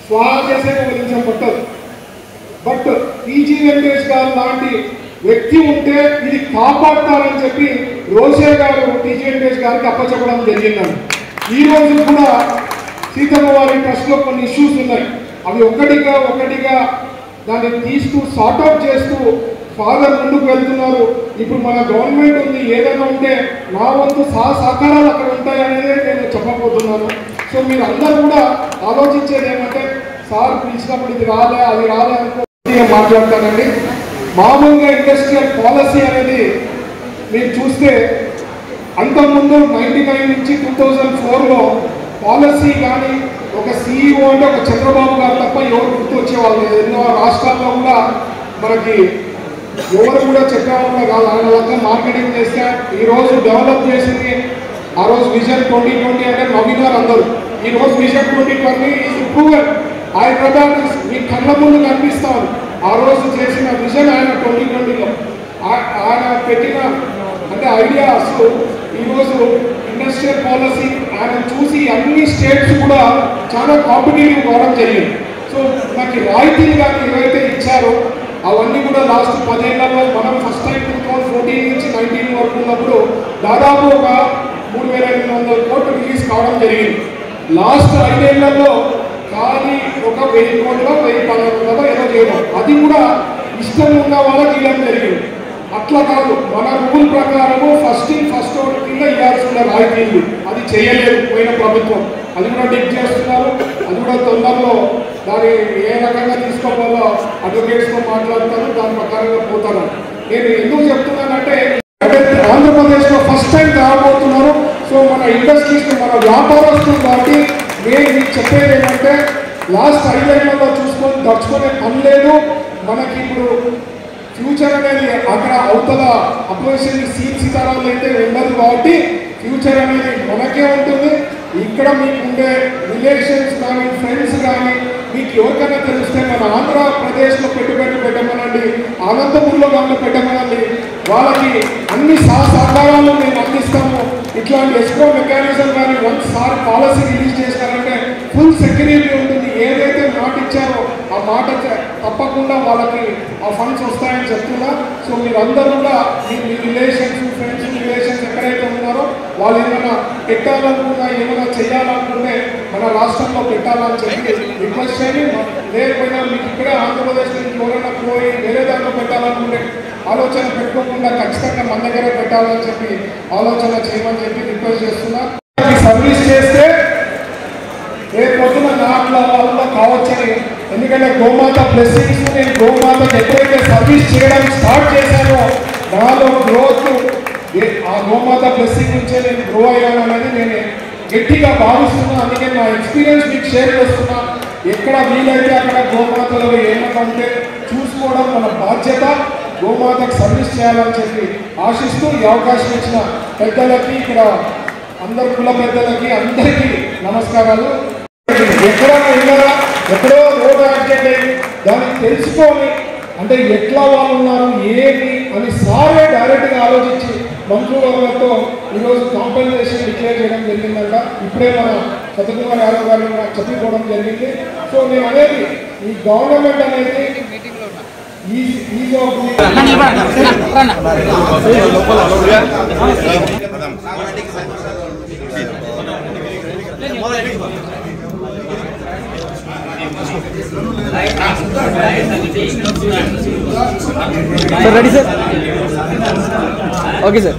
స్వాహా చేసే ఒక నిమిషం పట్టదు. బట్ టీజీ వెంకటేష్ గారు లాంటి వ్యక్తి ఉంటే ఇది కాపాడతారని చెప్పి రోషయ్య గారు టీజీ వెంకటేష్ గారికి అప్పచెప్పడం జరిగిందండి. ఈ రోజు కూడా సీతమ్మ వారి ట్రస్ట్లో కొన్ని ఇష్యూస్ ఉన్నాయి. అవి ఒక్కటిగా దాన్ని తీస్తూ సార్ట్అవుట్ చేస్తూ ఫాదర్ ముందుకు వెళ్తున్నారు. ఇప్పుడు మన గవర్నమెంట్ ఉంది, ఏదైనా ఉంటే నా వంతు సహకారాలు అక్కడ ఉంటాయనేదే నేను చెప్పబోతున్నాను. సో మీరు అందరూ కూడా ఆలోచించేది ఏమంటే సార్ పిలిచినప్పుడు ఇది రాలే అది రాలే అనుకో మాట్లాడతానండి. మామూలుగా ఇండస్ట్రియల్ పాలసీ అనేది మీరు చూస్తే అంతకుముందు 99 నుంచి 2004లో పాలసీ కానీ ఒక CEO అంటే ఒక చంద్రబాబు గారు తప్ప ఎవరు గుర్తు వచ్చేవాళ్ళు. ఎన్నో రాష్ట్రాల్లో కూడా మనకి ఎవరు కూడా చెప్పేవాళ్ళు కూడా కాదు. ఆయన వల్ల మార్కెటింగ్ చేస్తే ఈరోజు డెవలప్ చేసింది ఆ రోజు విజన్ 2020 అంటే నవ్వినారు అందరూ. ఈరోజు విజన్ 2020 ఈజ్ ప్రూవెన్. హైదరాబాద్ మీ కళ్ళ ముందు కనిపిస్తాను. ఆ రోజు చేసిన విజన్ ఆయన 2020లో ఆయన పెట్టిన అంటే ఐడియాస్ ఈరోజు ఇండస్ట్రియల్ పాలసీ ఆయన చూసి అన్ని స్టేట్స్ కూడా చాలా కాంపిటేటివ్ కావడం జరిగింది. సో మనకి రాయితీలు కానీ ఏవైతే ఇచ్చారో అవన్నీ కూడా లాస్ట్ 10 ఏళ్లలో మనం ఫస్ట్ టైం 2014 నుంచి 19 వరకు ఉన్నప్పుడు దాదాపు ఒక 3,800 కోట్లు రిలీజ్ కావడం జరిగింది. లాస్ట్ 5 ఏళ్లలో కానీ ఒక 1000 కోట్లు 1,012 ఏదో చేయడం, అది కూడా ఇష్టం ఉన్న వాళ్ళకి ఇవ్వడం జరిగింది. అట్లా కాదు, మన రూల్ ప్రకారము ఫస్ట్ అవుట్ కింద ఇవ్వాల్సిన రాయితీలు అది చేయలేదు పోయిన ప్రభుత్వం. అది కూడా డిక్ చేస్తున్నారు. అది కూడా తొందరలో దాన్ని ఏ రకంగా తీసుకోవాలో అడ్వకేట్స్తో మాట్లాడతాను, దాని ప్రకారంగా పోతాను. నేను ఎందుకు చెప్తున్నానంటే ఆంధ్రప్రదేశ్లో ఫస్ట్ టైం రాబోతున్నారు. సో మన ఇండస్ట్రీస్ మన వ్యాపారస్తులు కాబట్టి నేను మీకు చెప్పేది ఏంటంటే లాస్ట్ 5 ఏళ్లలో దర్చుకునే పని లేదు. మనకి ఇప్పుడు ఫ్యూచర్ అనేది అక్కడ అవతల అపోజిషన్ సీతారాములు అయితే ఉండదు కాబట్టి ఫ్యూచర్ అనేది మనకే ఉంటుంది. ఇక్కడ మీకు ఉండే రిలేషన్స్ కానీ ఫ్రెండ్స్ కానీ మీకు ఎవరికైనా తెలిస్తే మన ఆంధ్రప్రదేశ్లో పెట్టుబడి పెట్టమనండి, అనంతపూర్లో కానీ పెట్టమనండి. వాళ్ళకి అన్ని సహకారాలు మేము అందిస్తాము. ఇట్లాంటి ఎస్క్రో మెకానిజం కానీ ఒకసారి పాలసీ రిలీజ్ చేస్తారంటే ఫుల్ సెక్యూరిటీ ఉంటుంది. ఏదైతే మాట ఇచ్చారో ఆ మాట తప్పకుండా వాళ్ళకి ఆ ఫండ్స్ వస్తాయని చెప్తున్నా. సో మీరందరూ కూడా మీ రిలేషన్స్ ఫ్రెండ్స్ రిలేషన్స్ ఎక్కడైతే ఉన్నారో వాళ్ళు ఏమైనా పెట్టాలనుకున్నా ఏమైనా చేయాలనుకుంటే మన రాష్ట్రంలో పెట్టాలని చెప్పి రిక్వెస్ట్ చేయండి. లేకపోయినా మీకు ఇక్కడే ఆంధ్రప్రదేశ్ నుంచి ఎవరైనా పోయి వేరే దాంట్లో పెట్టాలనుకుంటే ఆలోచన పెట్టుకోకుండా ఖచ్చితంగా మన దగ్గరే పెట్టాలని చెప్పి ఆలోచన చేయమని చెప్పి రిక్వెస్ట్ చేస్తున్నా. సర్వీస్ చేస్తే ఏ పొద్దున నాట్ల వల్ల కావచ్చని, ఎందుకంటే గోమాత బ్లెస్సింగ్స్ నేను గోమాతకు ఎప్పుడైతే సర్వీస్ చేయడానికి స్టార్ట్ చేశానో నాలో గ్రోత్ ఆ గోమాత బ్లెస్సింగ్ నుంచే నేను గ్రో అయ్యాను అనేది నేను గట్టిగా భావిస్తున్నా. అందుకే నా ఎక్స్పీరియన్స్ మీకు షేర్ చేస్తున్నా. ఎక్కడ వీలైతే అక్కడ గోమాతలో ఏమైనా ఉంటే చూసుకోవడం మన బాధ్యత. గోమాతకు సర్వీస్ చేయాలని చెప్పి ఆశిస్తూ ఈ అవకాశం ఇచ్చిన పెద్దలకి, ఇక్కడ అందరు కుల పెద్దలకి అందరికీ నమస్కారాలు. ఎక్కడైనా వెళ్ళారా, ఎక్కడో రోడ్ యాక్సిడెంట్ అయ్యి దాన్ని తెలుసుకొని అంటే ఎట్లా వాళ్ళు ఉన్నారు ఏమి అని సారే డైరెక్ట్గా ఆలోచించి మంత్రులతో ఈరోజు కాంపెన్సేషన్ డిక్లేర్ చేయడం జరిగిందంట. ఇప్పుడే మన సత్యకుమార్ యాదవ్ గారు చెప్పుకోవడం జరిగింది. సో నేను అనేది ఈ గవర్నమెంట్ అనేది is of Sir, ready sir? Okay sir.